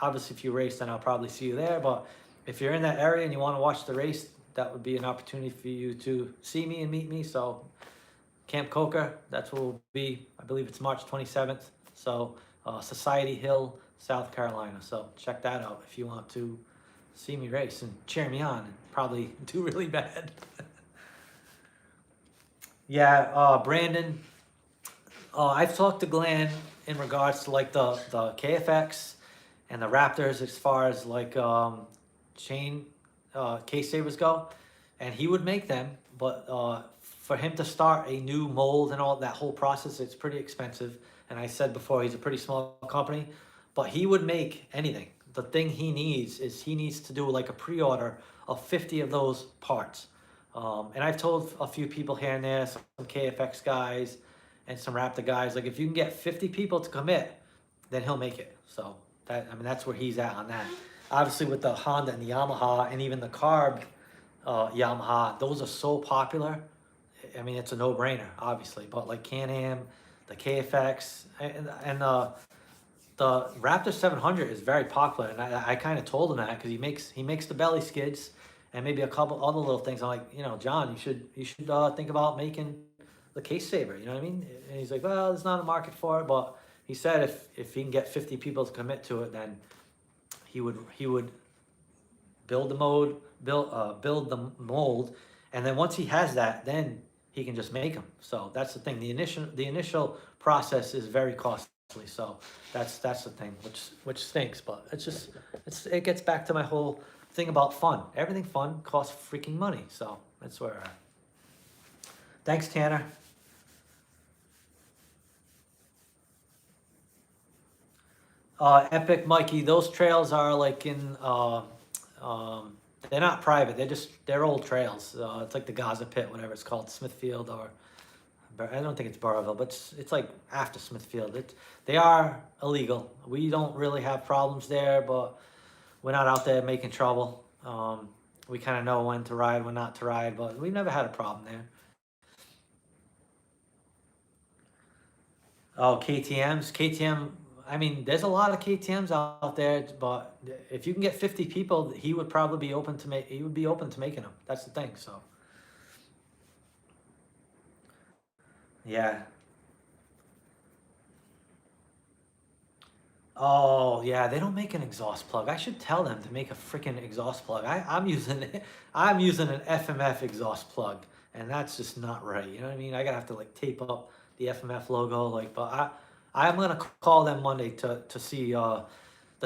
obviously if you race, then I'll probably see you there. But if you're in that area and you want to watch the race, that would be an opportunity for you to see me and meet me. So Camp Coker, that's where we'll be. I believe it's March 27th. So Society Hill, South Carolina. So check that out if you want to see me race and cheer me on and probably do really bad. Yeah, Brandon, I've talked to Glenn in regards to like the KFX and the Raptors as far as like chain case savers go, and he would make them, but for him to start a new mold and all that whole process, it's pretty expensive. And I said before, he's a pretty small company, but he would make anything. The thing he needs is he needs to do like a pre-order of 50 of those parts. And I've told a few people here and there, some KFX guys and some Raptor guys, like if you can get 50 people to commit, then he'll make it. So that, I mean, that's where he's at on that. Obviously with the Honda and the Yamaha and even the carb Yamaha, those are so popular. I mean, it's a no-brainer, obviously. But like Can-Am, the KFX, and the Raptor 700 is very popular, and I kind of told him that because he makes the belly skids and maybe a couple other little things. I'm like, you know, John, you should think about making the case saver. You know what I mean? And he's like, well, there's not a market for it, but he said if he can get 50 people to commit to it, then he would build the mold, and then once he has that, then he can just make them. So that's the thing. The initial process is very costly. So that's the thing, which stinks. But it gets back to my whole thing about fun. Everything fun costs freaking money. So that's where we're at. Thanks, Tanner. Epic Mikey, those trails are like in they're not private. They're old trails. It's like the Gaza Pit, whatever it's called, Smithfield, or I don't think it's Burrowville, but it's like after Smithfield. They are illegal. We don't really have problems there, but we're not out there making trouble. We kind of know when to ride, when not to ride, but we've never had a problem there. Oh, KTM. I mean, there's a lot of KTMs out there, but if you can get 50 people, he would probably be open to making them. That's the thing. So, yeah. Oh, yeah. They don't make an exhaust plug. I should tell them to make a freaking exhaust plug. I'm using an FMF exhaust plug, and that's just not right. You know what I mean? I gotta have to like tape up the FMF logo, like, but I'm gonna call them Monday to see the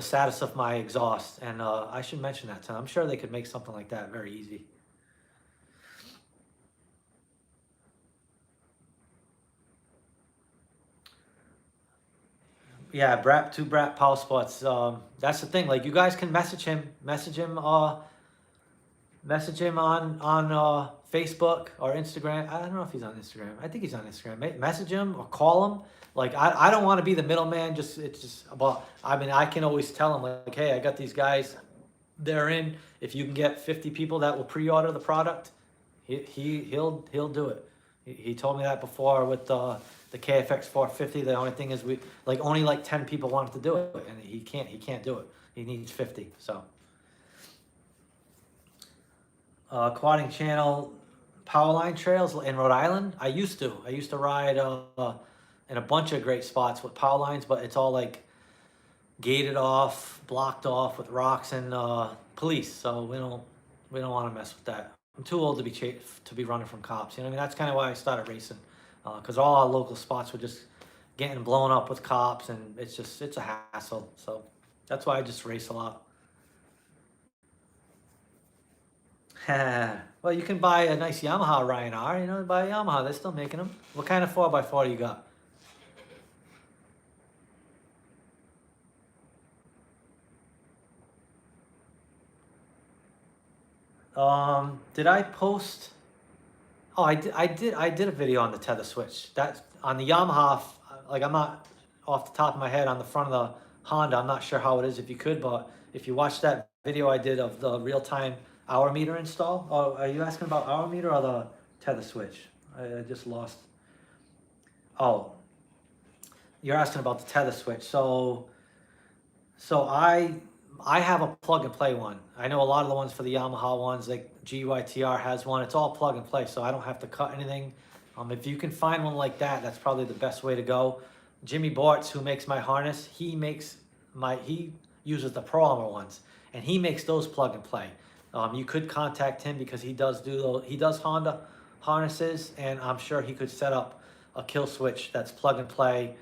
status of my exhaust, and I should mention that to them. I'm sure they could make something like that very easy. Yeah, two Brat Power Sports. That's the thing. Like, you guys can message him on Facebook or Instagram. I don't know if he's on Instagram. I think he's on Instagram. Message him or call him. Like, I don't want to be the middleman. It's just about, I mean, I can always tell him, like, hey, I got these guys. They're in. If you can get 50 people that will pre-order the product, he'll do it. He told me that before with the KFX 450. The only thing is only like 10 people wanted to do it, and he can't do it. He needs 50. So quadding channel, Powerline trails in Rhode Island. I used to ride in a bunch of great spots with Powerlines, but it's all like gated off, blocked off with rocks and police. So we don't want to mess with that. I'm too old to be running from cops. You know what I mean? That's kind of why I started racing, because all our local spots were just getting blown up with cops, and it's a hassle. So that's why I just race a lot. Well, you can buy a nice Yamaha Ryan R. You know, buy a Yamaha. They're still making them. What kind of 4x4 you got? Did I post? Oh, I did a video on the tether switch. That's on the Yamaha. Like, I'm not off the top of my head on the front of the Honda. I'm not sure how it is if you could, but if you watch that video I did of the real-time hour meter install. Oh, are you asking about hour meter or the tether switch? I just lost. Oh, you're asking about the tether switch. So I have a plug and play one. I know a lot of the ones for the Yamaha ones, like GYTR has one. It's all plug and play, so I don't have to cut anything. If you can find one like that, that's probably the best way to go. Jimmy Bortz, who makes my harness, he uses the Pro Armor ones, and he makes those plug and play. You could contact him because he does Honda harnesses, and I'm sure he could set up a kill switch that's plug and play,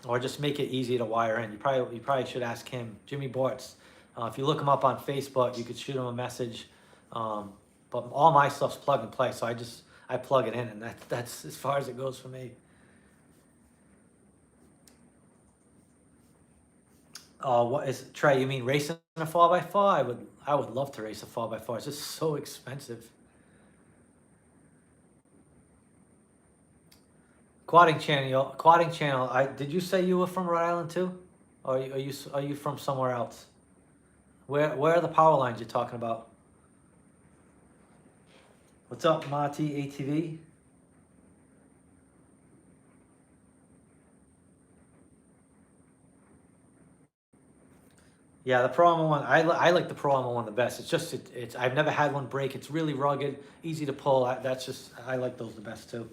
or just make it easy to wire in. You probably should ask him, Jimmy Bortz. If you look him up on Facebook, you could shoot him a message. But all my stuff's plug and play, so I plug it in, and that's as far as it goes for me. What is Trey? You mean racing a 4x4? I would love to race a 4x4. It's just so expensive. Quadding channel. Did you say you were from Rhode Island too, or are you from somewhere else? Where are the power lines you're talking about? What's up, Marty ATV? Yeah, the Pro Armor one. I like the Pro Armor one the best. It's I've never had one break. It's really rugged, easy to pull. I like those the best too.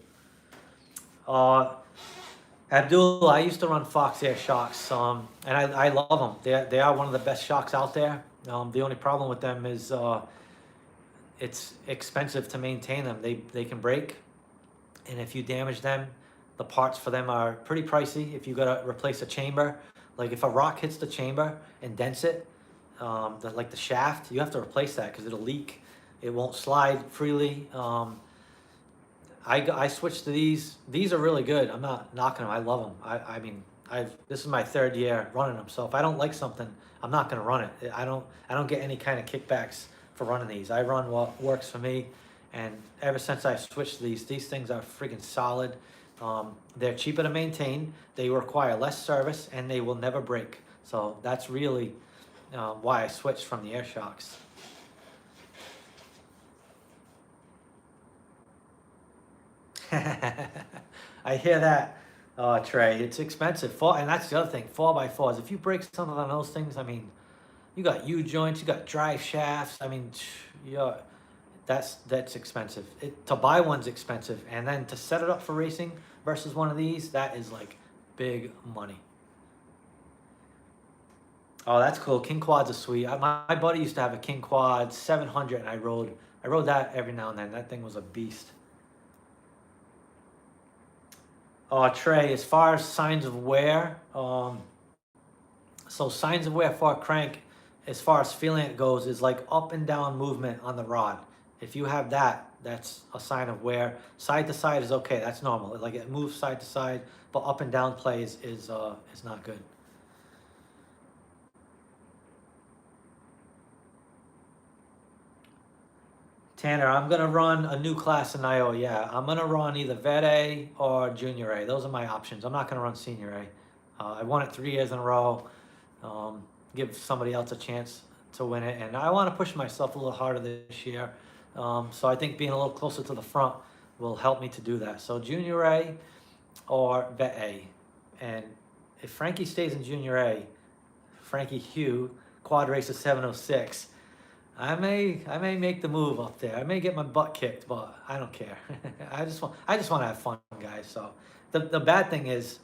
Abdul, I used to run Fox Air shocks, and I love them. They are one of the best shocks out there. The only problem with them is it's expensive to maintain them. They can break, and if you damage them, the parts for them are pretty pricey. If you gotta replace a chamber, like if a rock hits the chamber and dents it, like the shaft, you have to replace that because it'll leak. It won't slide freely. I switched to these. These are really good. I'm not knocking them. I love them. I mean, this is my 3rd year running them. So if I don't like something, I'm not gonna run it. I don't get any kind of kickbacks for running these. I run what works for me, and ever since I switched to these things are freaking solid. They're cheaper to maintain. They require less service, and they will never break. So that's really why I switched from the air shocks. I hear that, Trey. It's expensive. And that's the other thing, 4x4s. If you break something on those things, I mean, you got U-joints, you got drive shafts. I mean, yeah, that's expensive. To buy one's expensive, and then to set it up for racing versus one of these, that is like big money. Oh, that's cool. King Quads are sweet. My buddy used to have a King Quad 700, and I rode that every now and then. That thing was a beast. Trey, as far as signs of wear, so signs of wear for a crank, as far as feeling it goes, is like up and down movement on the rod. If you have that, that's a sign of wear. Side to side is okay, that's normal. Like it moves side to side, but up and down play is not good. Tanner, I'm gonna run a new class in IO. Yeah, I'm gonna run either Vet A or Junior A. Those are my options. I'm not gonna run Senior A. I won it 3 years in a row. Give somebody else a chance to win it, and I want to push myself a little harder this year. So I think being a little closer to the front will help me to do that. So Junior A or Vet A, and if Frankie stays in Junior A, Frankie Hugh, Quad Racer 706. I may make the move up there. I may get my butt kicked, but I don't care. I just want to have fun, guys. So the bad thing is,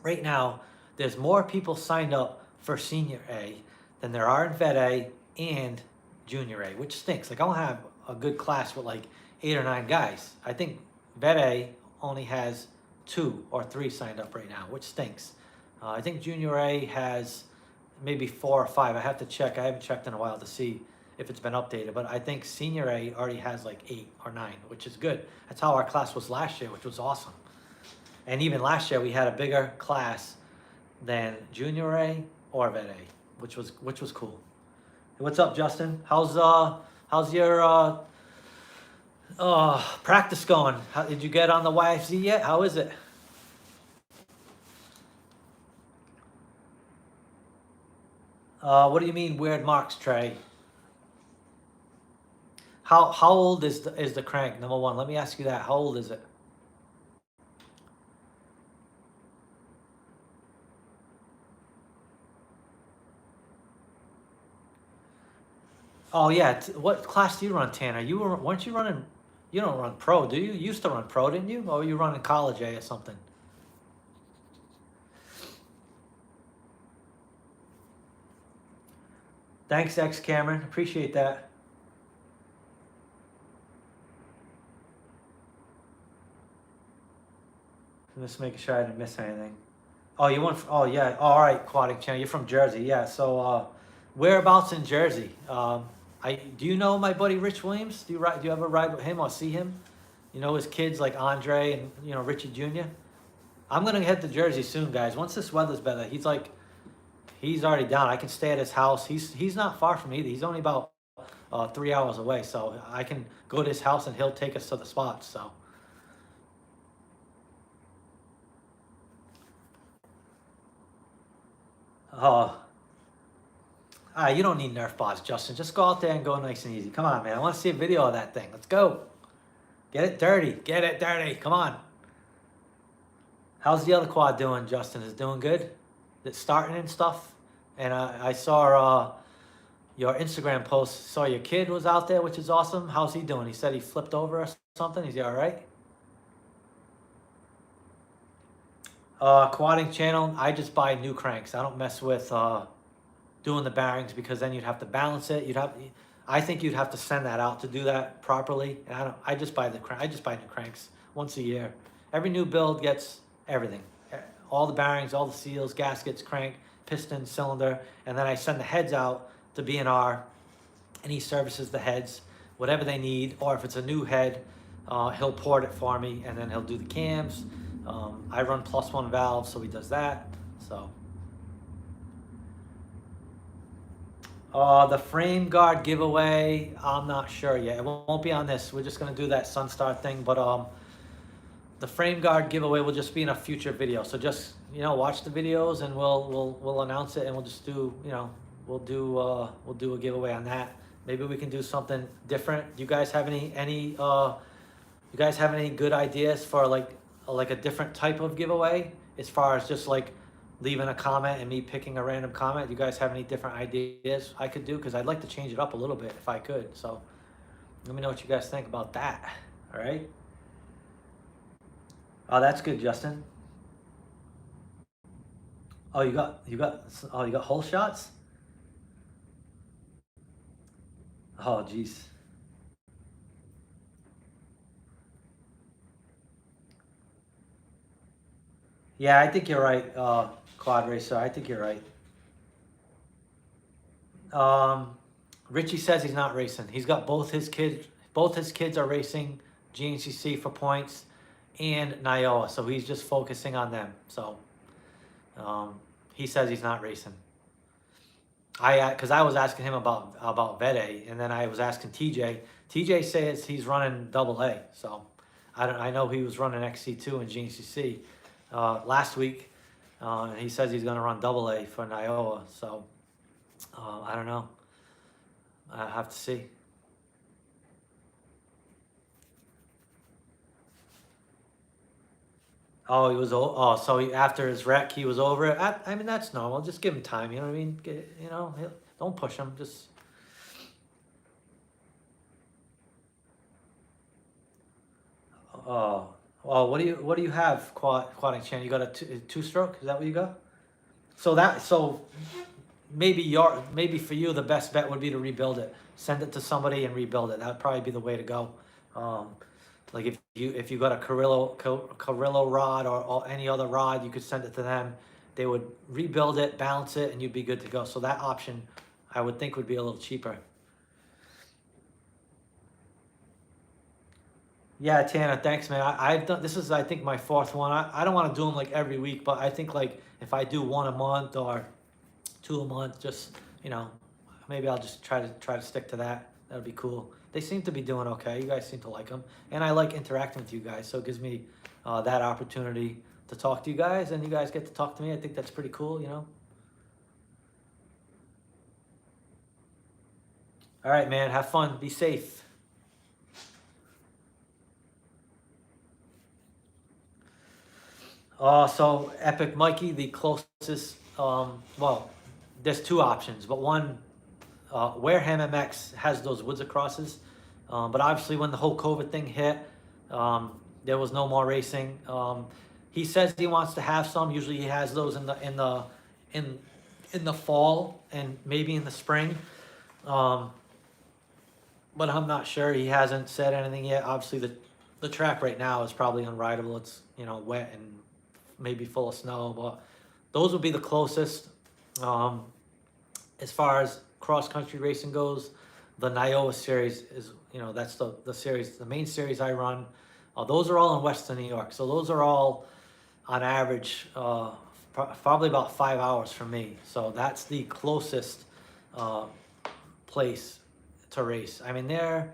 right now there's more people signed up for Senior A than there are in Vet A and Junior A, which stinks. Like I don't have a good class with like 8 or 9 guys. I think Vet A only has 2 or 3 signed up right now, which stinks. I think Junior A has maybe 4 or 5. I have to check. I haven't checked in a while to see if it's been updated, but I think Senior A already has like 8 or 9, which is good. That's how our class was last year, which was awesome. And even last year we had a bigger class than Junior A or Vet A, which was cool. What's up, Justin? How's your practice going? Did you get on the YFZ yet? How is it? What do you mean weird marks, Trey? How old is the crank? Number one, let me ask you that. How old is it? Oh yeah. What class do you run, Tanner? Weren't you running? You don't run pro, do you? You used to run pro, didn't you? Or were you running college A or something? Thanks, X Cameron. Appreciate that. I'm just making sure I didn't miss anything. Oh, you want? Oh, yeah. Oh, all right, Aquatic Channel. You're from Jersey, yeah. So, whereabouts in Jersey? Do you know my buddy Rich Williams? Do you ever ride with him or see him? You know his kids like Andre and Richie Jr. I'm gonna head to Jersey soon, guys. Once this weather's better, he's already down. I can stay at his house. He's not far from me either. He's only about 3 hours away, so I can go to his house and he'll take us to the spots. So. You don't need Nerf bars, Justin. Just go out there and go nice and easy. Come on, man. I want to see a video of that thing. Let's go. Get it dirty. Get it dirty. Come on. How's the other quad doing, Justin? Is it doing good? It's starting and stuff? And I saw your Instagram post. Saw your kid was out there, which is awesome. How's he doing? He said he flipped over or something. Is he all right? Quadding channel, I just buy new cranks. I don't mess with doing the bearings because then you'd have to balance it. I think you'd have to send that out to do that properly. And I just buy new cranks once a year. Every new build gets everything. All the bearings, all the seals, gaskets, crank, piston, cylinder, and then I send the heads out to B&R and he services the heads, whatever they need, or if it's a new head, he'll port it for me and then he'll do the cams. I run +1 valve, so he does that. So, the frame guard giveaway, I'm not sure yet. It won't be on this. We're just gonna do that Sunstar thing, but the frame guard giveaway will just be in a future video. So just watch the videos and we'll announce it and we'll just do we'll do a giveaway on that. Maybe we can do something different. Do you guys have any good ideas for like a different type of giveaway as far as just like leaving a comment and me picking a random comment? Do you guys have any different ideas I could do? Because I'd like to change it up a little bit if I could. So let me know what you guys think about that. All right. Oh, that's good, Justin. Oh, you got hole shots? Oh, geez. Yeah, I think you're right, Quad Racer. I think you're right. Richie says he's not racing. He's got both his kids. Both his kids are racing GNCC for points and Nioa, so he's just focusing on them. So he says he's not racing. Because I was asking him about Vede, and then I was asking TJ. TJ says he's running AA. So I know he was running XC2 and GNCC last week. And he says he's going to run AA for Nioa. So I don't know. I have to see. Oh, he was. Oh, so after his wreck, he was over it. I mean, that's normal. Just give him time. You know what I mean? Don't push him. Just. Oh, what do you have, Quadding Chan? You got a two-stroke? Is that what you got? So maybe for you the best bet would be to rebuild it. Send it to somebody and rebuild it. That would probably be the way to go. Like if you got a Carrillo rod or any other rod, you could send it to them. They would rebuild it, balance it, and you'd be good to go. So that option, I would think, would be a little cheaper. Yeah, Tana, thanks, man. I've done this is I think my fourth one. I don't want to do them like every week, but I think like if I do one a month or two a month, just maybe I'll just try to stick to that. That'd be cool. They seem to be doing okay. You guys seem to like them, and I like interacting with you guys, so it gives me that opportunity to talk to you guys, and you guys get to talk to me. I think that's pretty cool, All right, man. Have fun. Be safe. So Epic Mikey, the closest. Well, there's two options, but one, Wareham MX has those Woods Crosses, but obviously when the whole COVID thing hit, there was no more racing. He says he wants to have some. Usually he has those in in the fall and maybe in the spring. But I'm not sure. He hasn't said anything yet. Obviously, the track right now is probably unrideable. It's, you know, wet and maybe full of snow, but those would be the closest. As far as cross-country racing goes, the Niowa series is, you know, that's the series, the main series I run. Those are all in Western New York. So those are all on average, probably about 5 hours from me. So that's the closest place to race. I mean, there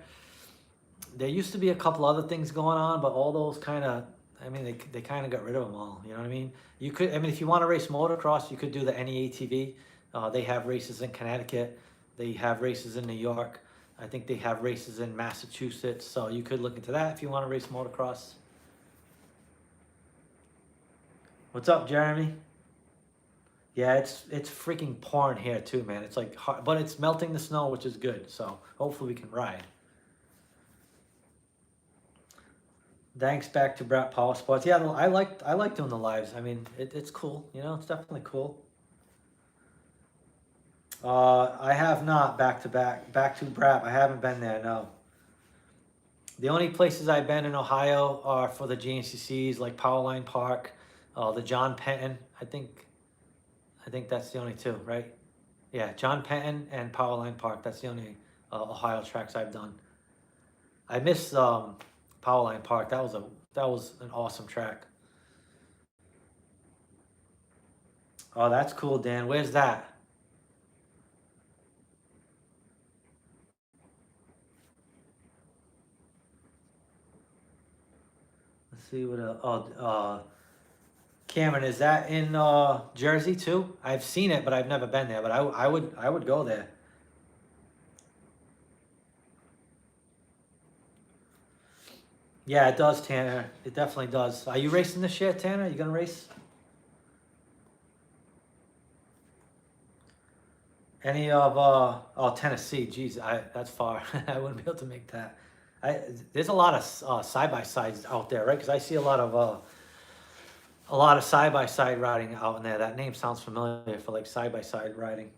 used to be a couple other things going on, but all those kind of, I mean, they kind of got rid of them all. You know what I mean? You could, I mean, if you want to race motocross, you could do the NEATV. They have races in Connecticut. They have races in New York. I think they have races in Massachusetts. So you could look into that if you want to race motocross. What's up, Jeremy? Yeah, it's freaking pouring here too, man. It's like hard, but it's melting the snow, which is good. So hopefully we can ride. Thanks, back to Brat Power Sports. Yeah, I like doing the lives. I mean, it's cool. You know, it's definitely cool. I have not back to Brat. I haven't been there. No. The only places I've been in Ohio are for the GNCCs, like Powerline Park, the John Penton. I think that's the only two, right? Yeah, John Penton and Powerline Park. That's the only Ohio tracks I've done. I miss Powerline Park. That was an awesome track. Oh, that's cool, Dan. Where's that? Let's see what. Cameron, is that in Jersey too? I've seen it, but I've never been there. But I would go there. Yeah, it does, Tanner. It definitely does. Are you racing this year, Tanner? Are you gonna race? Any of Tennessee? Geez, that's far. I wouldn't be able to make that. There's a lot of side-by-sides out there, right? Because I see a lot of side-by-side riding out in there. That name sounds familiar for like side-by-side riding.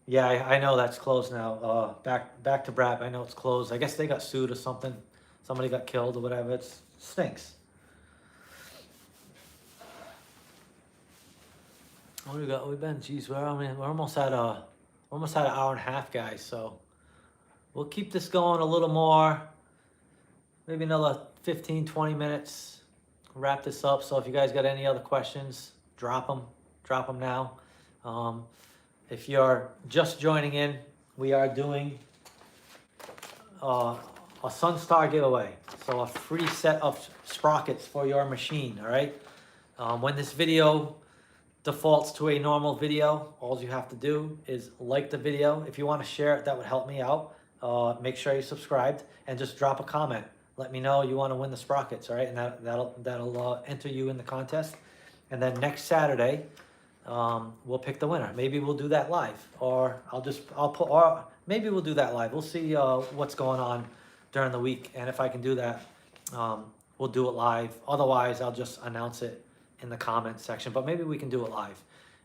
Yeah, I know that's closed now. Back to Brap. I know it's closed. I guess they got sued or something. Somebody got killed or whatever. It stinks. What do we got? We've been, geez, we're almost at an hour and a half, guys. So we'll keep this going a little more. Maybe another 15, 20 minutes. Wrap this up. So if you guys got any other questions, drop them now. If you're just joining in, we are doing a Sunstar giveaway. So a free set of sprockets for your machine, all right? When this video defaults to a normal video, all you have to do is like the video. If you want to share it, that would help me out. Make sure you're subscribed and just drop a comment. Let me know you want to win the sprockets, all right? And that'll enter you in the contest. And then next Saturday, we'll pick the winner. Maybe we'll do that live, or maybe we'll do that live. We'll see what's going on during the week, and if I can do that, we'll do it live. Otherwise, I'll just announce it in the comment section, but maybe we can do it live.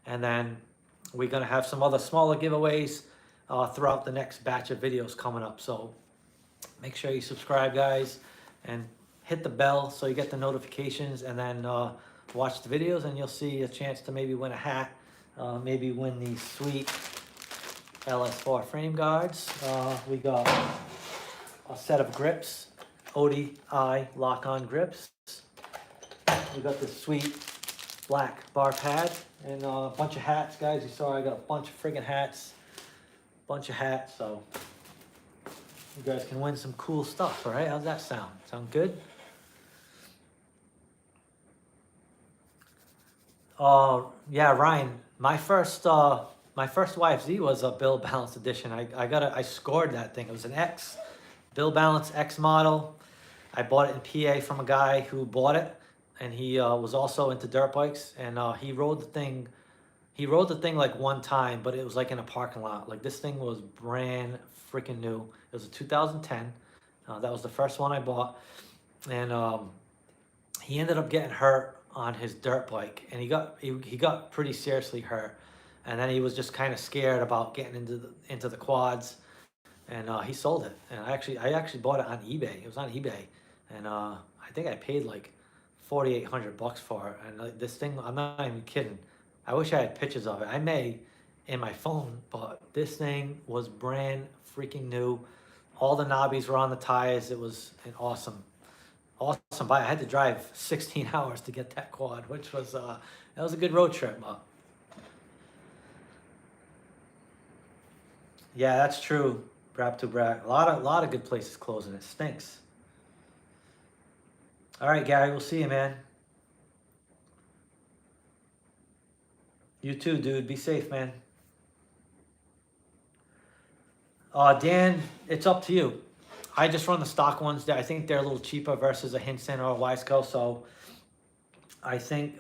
And then we're gonna have some other smaller giveaways throughout the next batch of videos coming up. So make sure you subscribe, guys, and hit the bell so you get the notifications, and then watch the videos, and you'll see a chance to maybe win a hat, maybe win these sweet LS4 frame guards. We got a set of grips, ODI lock-on grips. We got this sweet black bar pad and a bunch of hats, guys. You saw I got a bunch of friggin' hats, so you guys can win some cool stuff, all right? How's that sound? Sound good? Yeah, Ryan, my first YFZ was a Bill Balance edition. I scored that thing. It was an X, Bill Balance X model. I bought it in PA from a guy who bought it, and he was also into dirt bikes, and he rode the thing. He rode the thing like one time, but it was like in a parking lot. Like this thing was brand freaking new. It was a 2010. That was the first one I bought, and he ended up getting hurt on his dirt bike, and he got pretty seriously hurt, and then he was just kind of scared about getting into the quads, and he sold it. And I actually bought it on eBay. It was on eBay, and I think I paid like $4,800 for it. And like, this thing, I'm not even kidding. I wish I had pictures of it. I may in my phone, but this thing was brand freaking new. All the knobbies were on the tires. It was an awesome buy. I had to drive 16 hours to get that quad, which was that was a good road trip. But yeah, that's true. Brap to brap. A lot of good places closing. It stinks. All right, Gary, we'll see you, man. You too, dude. Be safe, man. Dan, it's up to you. I just run the stock ones. I think they're a little cheaper versus a Hinson or a Wiseco. So I think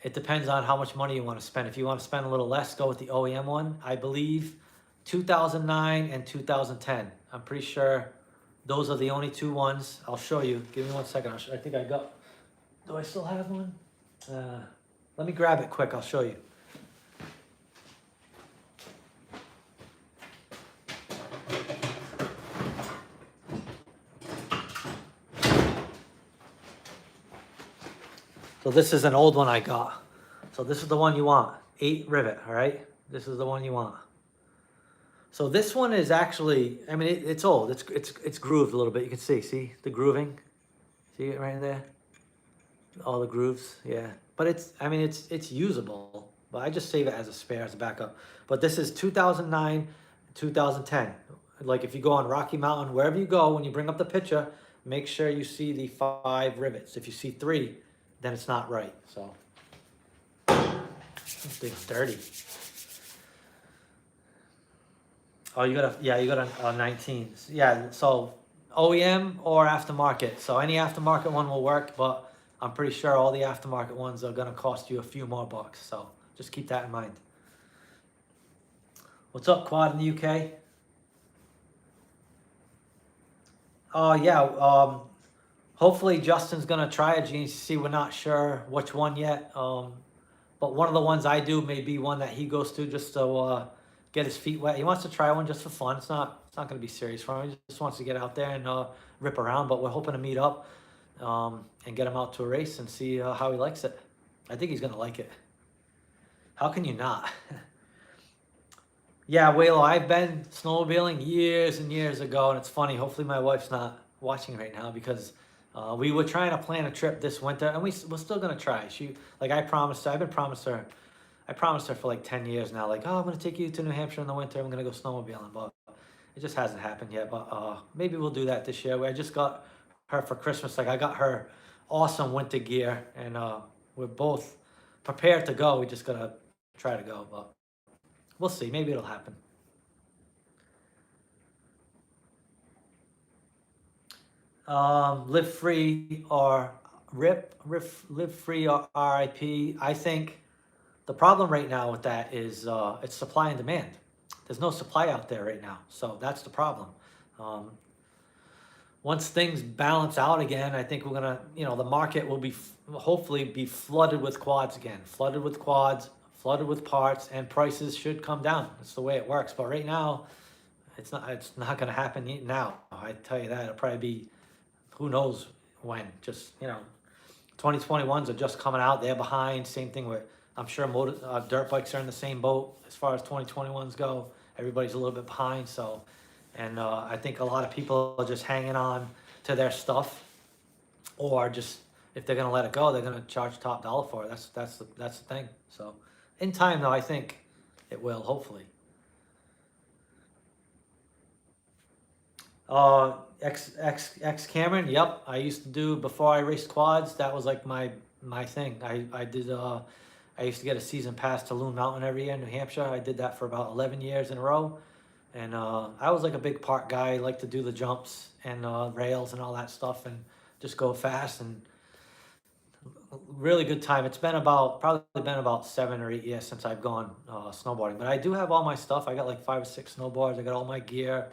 it depends on how much money you want to spend. If you want to spend a little less, go with the OEM one. I believe 2009 and 2010. I'm pretty sure those are the only two ones. I'll show you. Give me 1 second. I think I got. Do I still have one? Let me grab it quick. I'll show you. So this is an old one I got. So this is the one you want. 8 rivet, all right? This is the one you want. So this one is actually, I mean, it's old. It's grooved a little bit. You can see the grooving? See it right there? All the grooves, yeah. But it's usable. But I just save it as a spare, as a backup. But this is 2009, 2010. Like if you go on Rocky Mountain, wherever you go, when you bring up the picture, make sure you see the 5 rivets. If you see 3, then it's not right. So this thing's dirty. Oh, you got a 19. Yeah, so OEM or aftermarket. So any aftermarket one will work, but I'm pretty sure all the aftermarket ones are gonna cost you a few more bucks. So just keep that in mind. What's up, Quad in the UK? Oh yeah. Hopefully Justin's gonna try a GNCC. We're not sure which one yet. But one of the ones I do may be one that he goes to just to get his feet wet. He wants to try one just for fun. It's not gonna be serious for him. He just wants to get out there and rip around. But we're hoping to meet up and get him out to a race and see how he likes it. I think he's gonna like it. How can you not? Yeah, Waylo, I've been snowmobiling years and years ago, and it's funny. Hopefully my wife's not watching right now because we were trying to plan a trip this winter, and we're still gonna try. I promised her. I promised her for like 10 years now. Like, oh, I'm gonna take you to New Hampshire in the winter. I'm gonna go snowmobiling, but it just hasn't happened yet. But maybe we'll do that this year. I just got her for Christmas. Like I got her awesome winter gear, and we're both prepared to go. We just gotta try to go, but we'll see. Maybe it'll happen. Live free or live free or RIP. I think the problem right now with that is it's supply and demand. There's no supply out there right now, so that's the problem. Once things balance out again, I think we're gonna, the market will hopefully be flooded with quads again, flooded with parts, and prices should come down. That's the way it works. But right now, it's not gonna happen now. I tell you that. It'll probably be, who knows when. Just 2021s are just coming out. They're behind. Same thing with, I'm sure dirt bikes are in the same boat as far as 2021s go. Everybody's a little bit behind. So, and I think a lot of people are just hanging on to their stuff, or just, if they're gonna let it go, they're gonna charge top dollar for it. That's the thing. So, in time though, I think it will, hopefully. X Cameron, yep. I used to do, before I raced quads, that was like my thing. I used to get a season pass to Loon Mountain every year in New Hampshire. I did that for about 11 years in a row. And I was like a big part guy. I like to do the jumps and rails and all that stuff and just go fast, and really good time. It's been probably been about 7 or 8 years since I've gone snowboarding. But I do have all my stuff. I got like 5 or 6 snowboards. I got all my gear.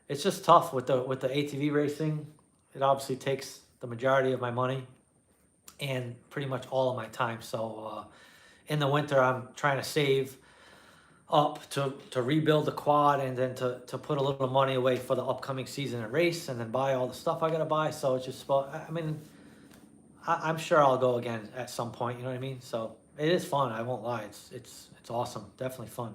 It's just tough with the ATV racing. It obviously takes the majority of my money and pretty much all of my time. So in the winter, I'm trying to save up to rebuild the quad, and then to put a little money away for the upcoming season and race, and then buy all the stuff I gotta buy. So it's just, I mean, I'm sure I'll go again at some point, you know what I mean? So it is fun, I won't lie. It's awesome, definitely fun.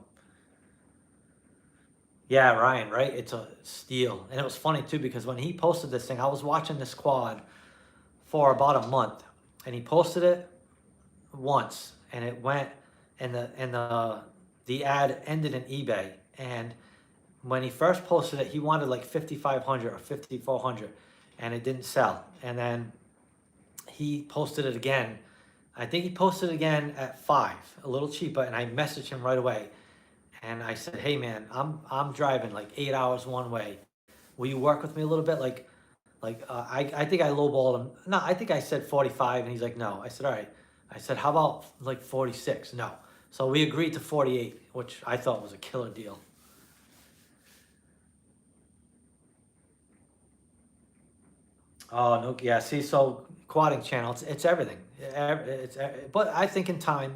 Yeah, Ryan, right? It's a steal. And it was funny too, because when he posted this thing, I was watching this quad for about a month, and he posted it once, and it went, and the ad ended in eBay. And when he first posted it, he wanted like 5,500 or 5,400, and it didn't sell. And then he posted it again. I think he posted it again at 5, a little cheaper, and I messaged him right away. And I said, hey man, I'm driving like 8 hours one way. Will you work with me a little bit? I think I lowballed him. No, I think I said 45, and he's like, no. I said, all right. I said, how about like 46? No. So we agreed to 48, which I thought was a killer deal. Oh, no, yeah, see, so quadding channel, it's everything. But I think in time,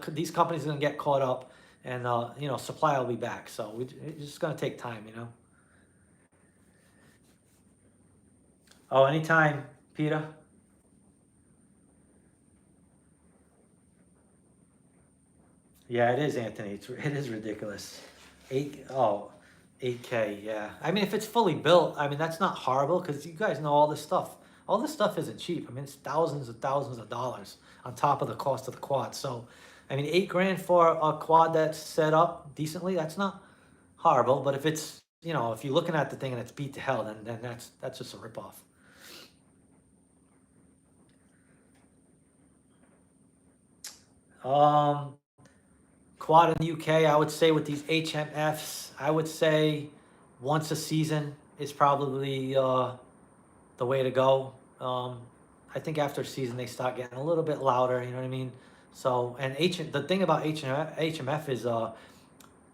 these companies are gonna get caught up, and you know, supply will be back. So it's just gonna take time, you know. Oh, anytime, Peter. Yeah, it is, Anthony. It is ridiculous. 8K, yeah. I mean, if it's fully built, I mean, that's not horrible, because you guys know all this stuff. All this stuff isn't cheap. I mean, it's thousands of dollars on top of the cost of the quad. So, I mean, 8 grand for a quad that's set up decently, that's not horrible. But if it's, you know, if you're looking at the thing and it's beat to hell, then that's just a ripoff. Um, Quad in the UK, I would say with these HMFs, I would say once a season is probably the way to go. I think after a season they start getting a little bit louder, you know what I mean? So, and the thing about HMF is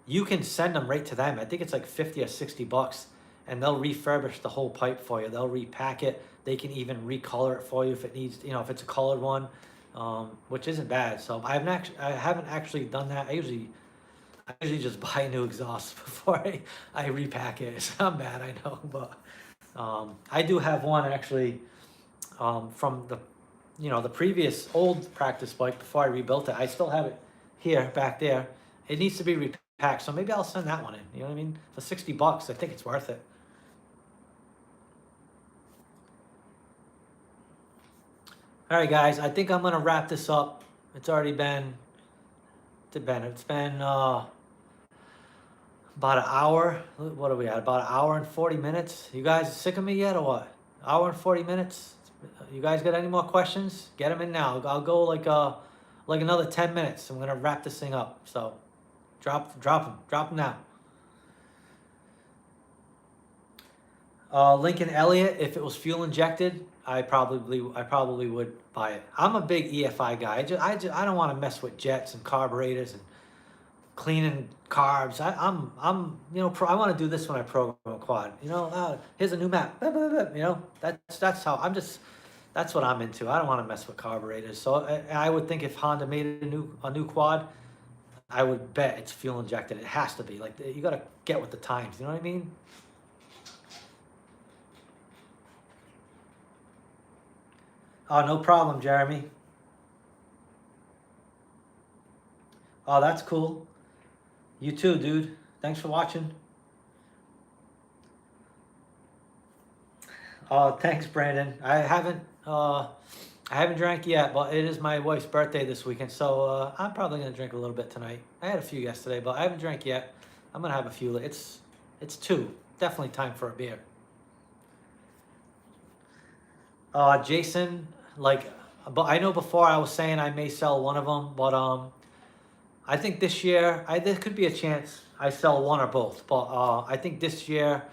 you can send them right to them. I think it's like 50 or 60 bucks, and they'll refurbish the whole pipe for you. They'll repack it. They can even recolor it for you if it needs, you know, if it's a colored one, which isn't bad. So I haven't actually done that. I usually just buy a new exhaust before I repack it. It's not bad, I know, but I do have one actually from the, you know, the previous old practice bike before I rebuilt it. I still have it here, back there. It needs to be repacked, so maybe I'll send that one in. You know what I mean? For 60 bucks, I think it's worth it. All right, guys, I think I'm gonna wrap this up. It's already been, it's been about an hour. What are we at? About an hour and 40 minutes. You guys sick of me yet, or what? Hour and 40 minutes. You guys got any more questions? Get them in now. I'll go like another 10 minutes. I'm gonna wrap this thing up. So drop them now. Lincoln Elliott, if it was fuel injected, I probably would buy it. I'm a big EFI guy. I don't want to mess with jets and carburetors and cleaning carbs. I'm you know, I want to do this when I program a quad. You know, here's a new map. You know, that's how that's what I'm into. I don't want to mess with carburetors. So I would think if Honda made a new quad, I would bet it's fuel injected. It has to be. Like, you got to get with the times. You know what I mean? Oh, no problem, Jeremy. Oh, that's cool. You too, dude. Thanks for watching. Oh, thanks, Brandon. I haven't drank yet, but it is my wife's birthday this weekend, so I'm probably gonna drink a little bit tonight. I had a few yesterday, but I haven't drank yet. I'm gonna have a few. It's 2. Definitely time for a beer. Jason, but I know before I was saying I may sell one of them, but I think this year there could be a chance I sell one or both. But I think this year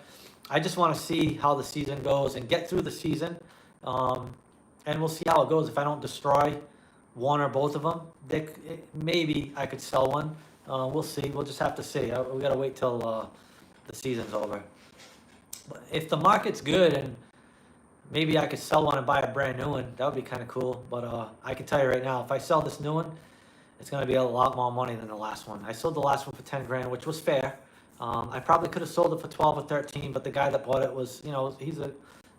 I just want to see how the season goes and get through the season, and we'll see how it goes. If I don't destroy one or both of them, maybe I could sell one. We'll see. We'll just have to see. We gotta wait till the season's over. But if the market's good and maybe I could sell one and buy a brand new one. That would be kind of cool. But I can tell you right now, if I sell this new one, it's going to be a lot more money than the last one. I sold the last one for 10 grand, which was fair. I probably could have sold it for 12 or 13, but the guy that bought it was, you know, he's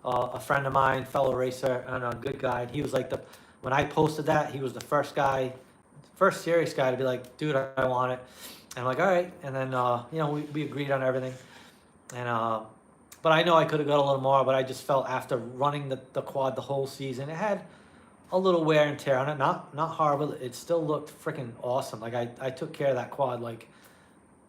a friend of mine, fellow racer, and a good guy. He was like when I posted that, he was the first serious guy to be like, dude, I want it. And I'm like, all right. And then, you know, we agreed on everything. And, but I know I could have got a little more, but I just felt after running the quad the whole season, it had a little wear and tear on it. Not horrible. It still looked freaking awesome. Like I took care of that quad like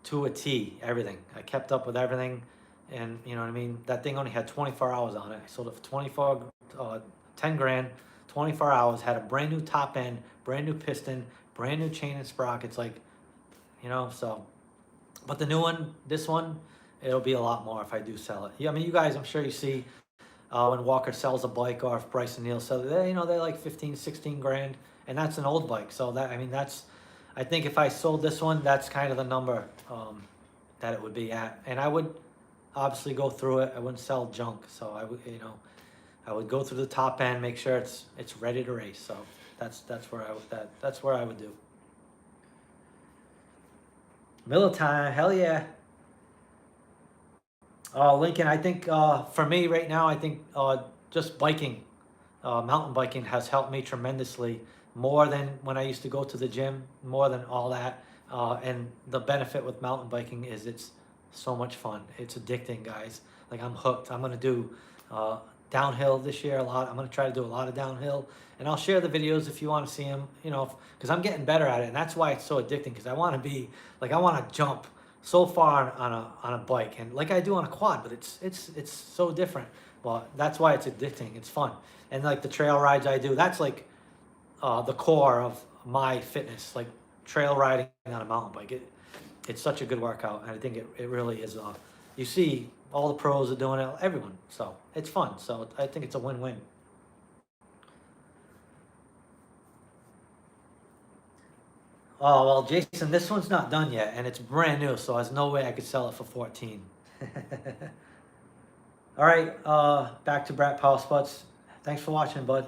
to a T, everything. I kept up with everything. And you know what I mean? That thing only had 24 hours on it. I sold it for 10 grand, 24 hours, had a brand new top end, brand new piston, brand new chain and sprockets, like, you know, so. But the new one, this one, it'll be a lot more if I do sell it. Yeah, I mean, you guys, I'm sure you see when Walker sells a bike, or if Bryce and Neil sell it, you know, they're like 15, 16 grand, and that's an old bike. So that, I mean, I think if I sold this one, that's kind of the number that it would be at. And I would obviously go through it. I wouldn't sell junk. So I would, you know, I would go through the top end, make sure it's ready to race. So that's where I would do. Miller time, hell yeah. Lincoln, I think for me right now, I think just biking, mountain biking has helped me tremendously, more than when I used to go to the gym, more than all that. And the benefit with mountain biking is it's so much fun. It's addicting, guys. Like, I'm hooked. I'm going to do downhill this year a lot. I'm going to try to do a lot of downhill. And I'll share the videos if you want to see them, you know, because I'm getting better at it. And that's why it's so addicting, because I want to be, like, I want to jump so far on a bike, and like I do on a quad, but it's so different. Well, that's why it's addicting. It's fun. And like the trail rides I do, that's like the core of my fitness, like trail riding on a mountain bike. It's such a good workout, and I think it really is. You see all the pros are doing it, everyone, so it's fun. So I think it's a win-win. Oh, well, Jason, this one's not done yet, and it's brand new, so there's no way I could sell it for 14. All right, back to Brett Power Spots. Thanks for watching, bud.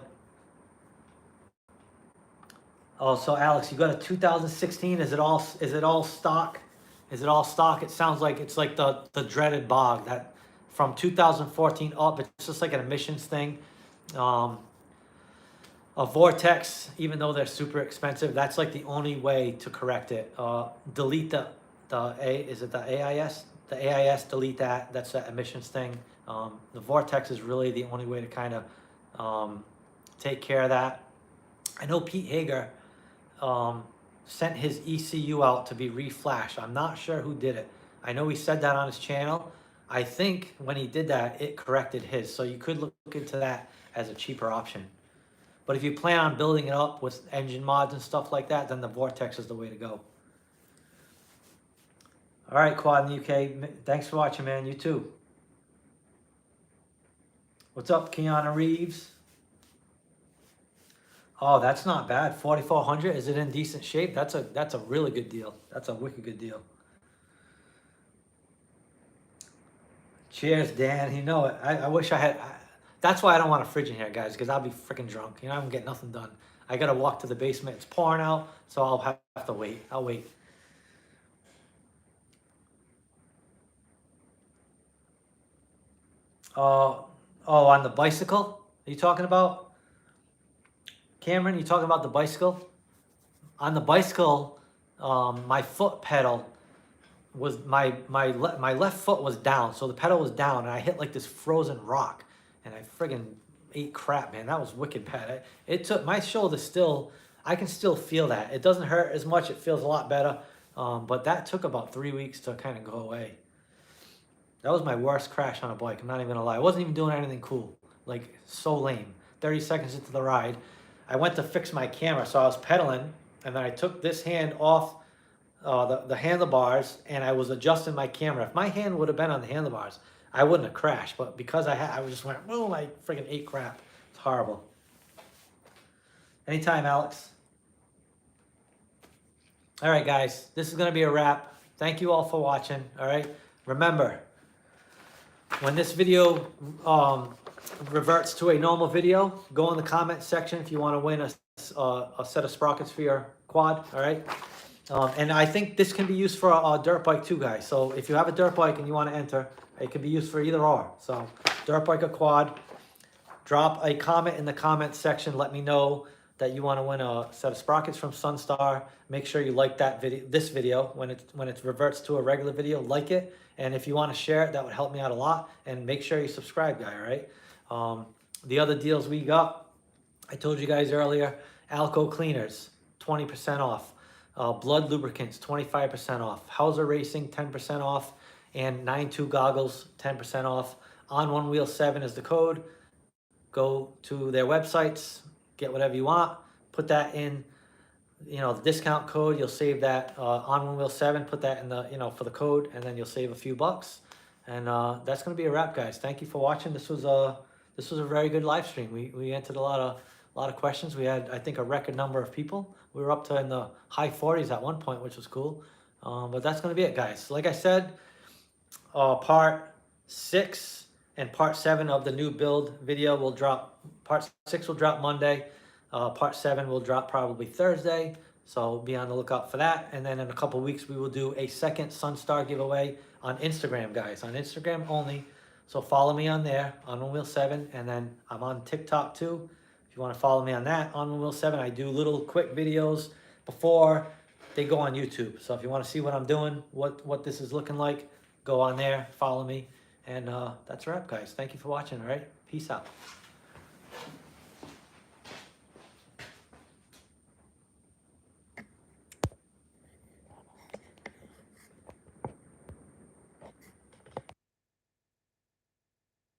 Oh, so Alex, you got a 2016. Is it all stock? Is it all stock? It sounds like it's like the dreaded bog that from 2014 up. It's just like an emissions thing. A Vortex, even though they're super expensive, that's like the only way to correct it. Delete is it the AIS? The AIS, delete that. That's the emissions thing. The Vortex is really the only way to kind of take care of that. I know Pete Hager sent his ECU out to be reflashed. I'm not sure who did it. I know he said that on his channel. I think when he did that, it corrected his. So you could look into that as a cheaper option. But if you plan on building it up with engine mods and stuff like that, then the Vortex is the way to go. All right, Quad in the UK. Thanks for watching, man. You too. What's up, Keanu Reeves? Oh, that's not bad. 4,400. Is it in decent shape? That's a really good deal. That's a wicked good deal. Cheers, Dan. You know it. I wish I had. That's why I don't want a fridge in here, guys, because I'll be freaking drunk. You know, I won't get nothing done. I got to walk to the basement. It's pouring out, so I'll have to wait. I'll wait. Oh, on the bicycle? Are you talking about? Cameron, you talking about the bicycle? On the bicycle, my foot pedal was, my left foot was down, so the pedal was down, and I hit like this frozen rock. And I friggin' ate crap, man. That was wicked bad. It took, my shoulder still, I can still feel that. It doesn't hurt as much. It feels a lot better. But that took about 3 weeks to kind of go away. That was my worst crash on a bike. I'm not even gonna lie. I wasn't even doing anything cool. Like, so lame. 30 seconds into the ride, I went to fix my camera. So I was pedaling, and then I took this hand off the handlebars, and I was adjusting my camera. If my hand would have been on the handlebars, I wouldn't have crashed, but because I just went, boom, I freaking ate crap. It's horrible. Anytime, Alex. All right, guys, this is going to be a wrap. Thank you all for watching, all right? Remember, when this video reverts to a normal video, go in the comment section if you want to win a set of sprockets for your quad, all right? And I think this can be used for a dirt bike too, guys. So if you have a dirt bike and you want to enter, it can be used for either or. So dirt bike or quad, drop a comment in the comment section. Let me know that you want to win a set of sprockets from Sunstar. Make sure you like that video, this video, when it reverts to a regular video, like it. And if you want to share it, that would help me out a lot. And make sure you subscribe, guy, all right? The other deals we got, I told you guys earlier, Alco cleaners, 20% off. Blood lubricants, 25% off. Hauser Racing, 10% off. And 9.2 goggles, 10% off. On One Wheel 7 is the code. Go to their websites, get whatever you want, put that in, the discount code. You'll save that on One Wheel 7. Put that in the, for the code, and then you'll save a few bucks. And that's gonna be a wrap, guys. Thank you for watching. This was a very good live stream. We answered a lot of questions. We had, I think, a record number of people. We were up to in the high 40s at one point, which was cool. But that's gonna be it, guys. Like I said, part 6 and part 7 of the new build video will drop. Part 6 will drop Monday. Part 7 will drop probably Thursday. So be on the lookout for that. And then in a couple weeks, we will do a second Sunstar giveaway on Instagram, guys. On Instagram only. So follow me on there, on One Wheel 7. And then I'm on TikTok too. If you want to follow me on that, on One Wheel 7, I do little quick videos before they go on YouTube. So if you want to see what I'm doing, what this is looking like, go on there, follow me. And that's a wrap, guys. Thank you for watching, all right? Peace out.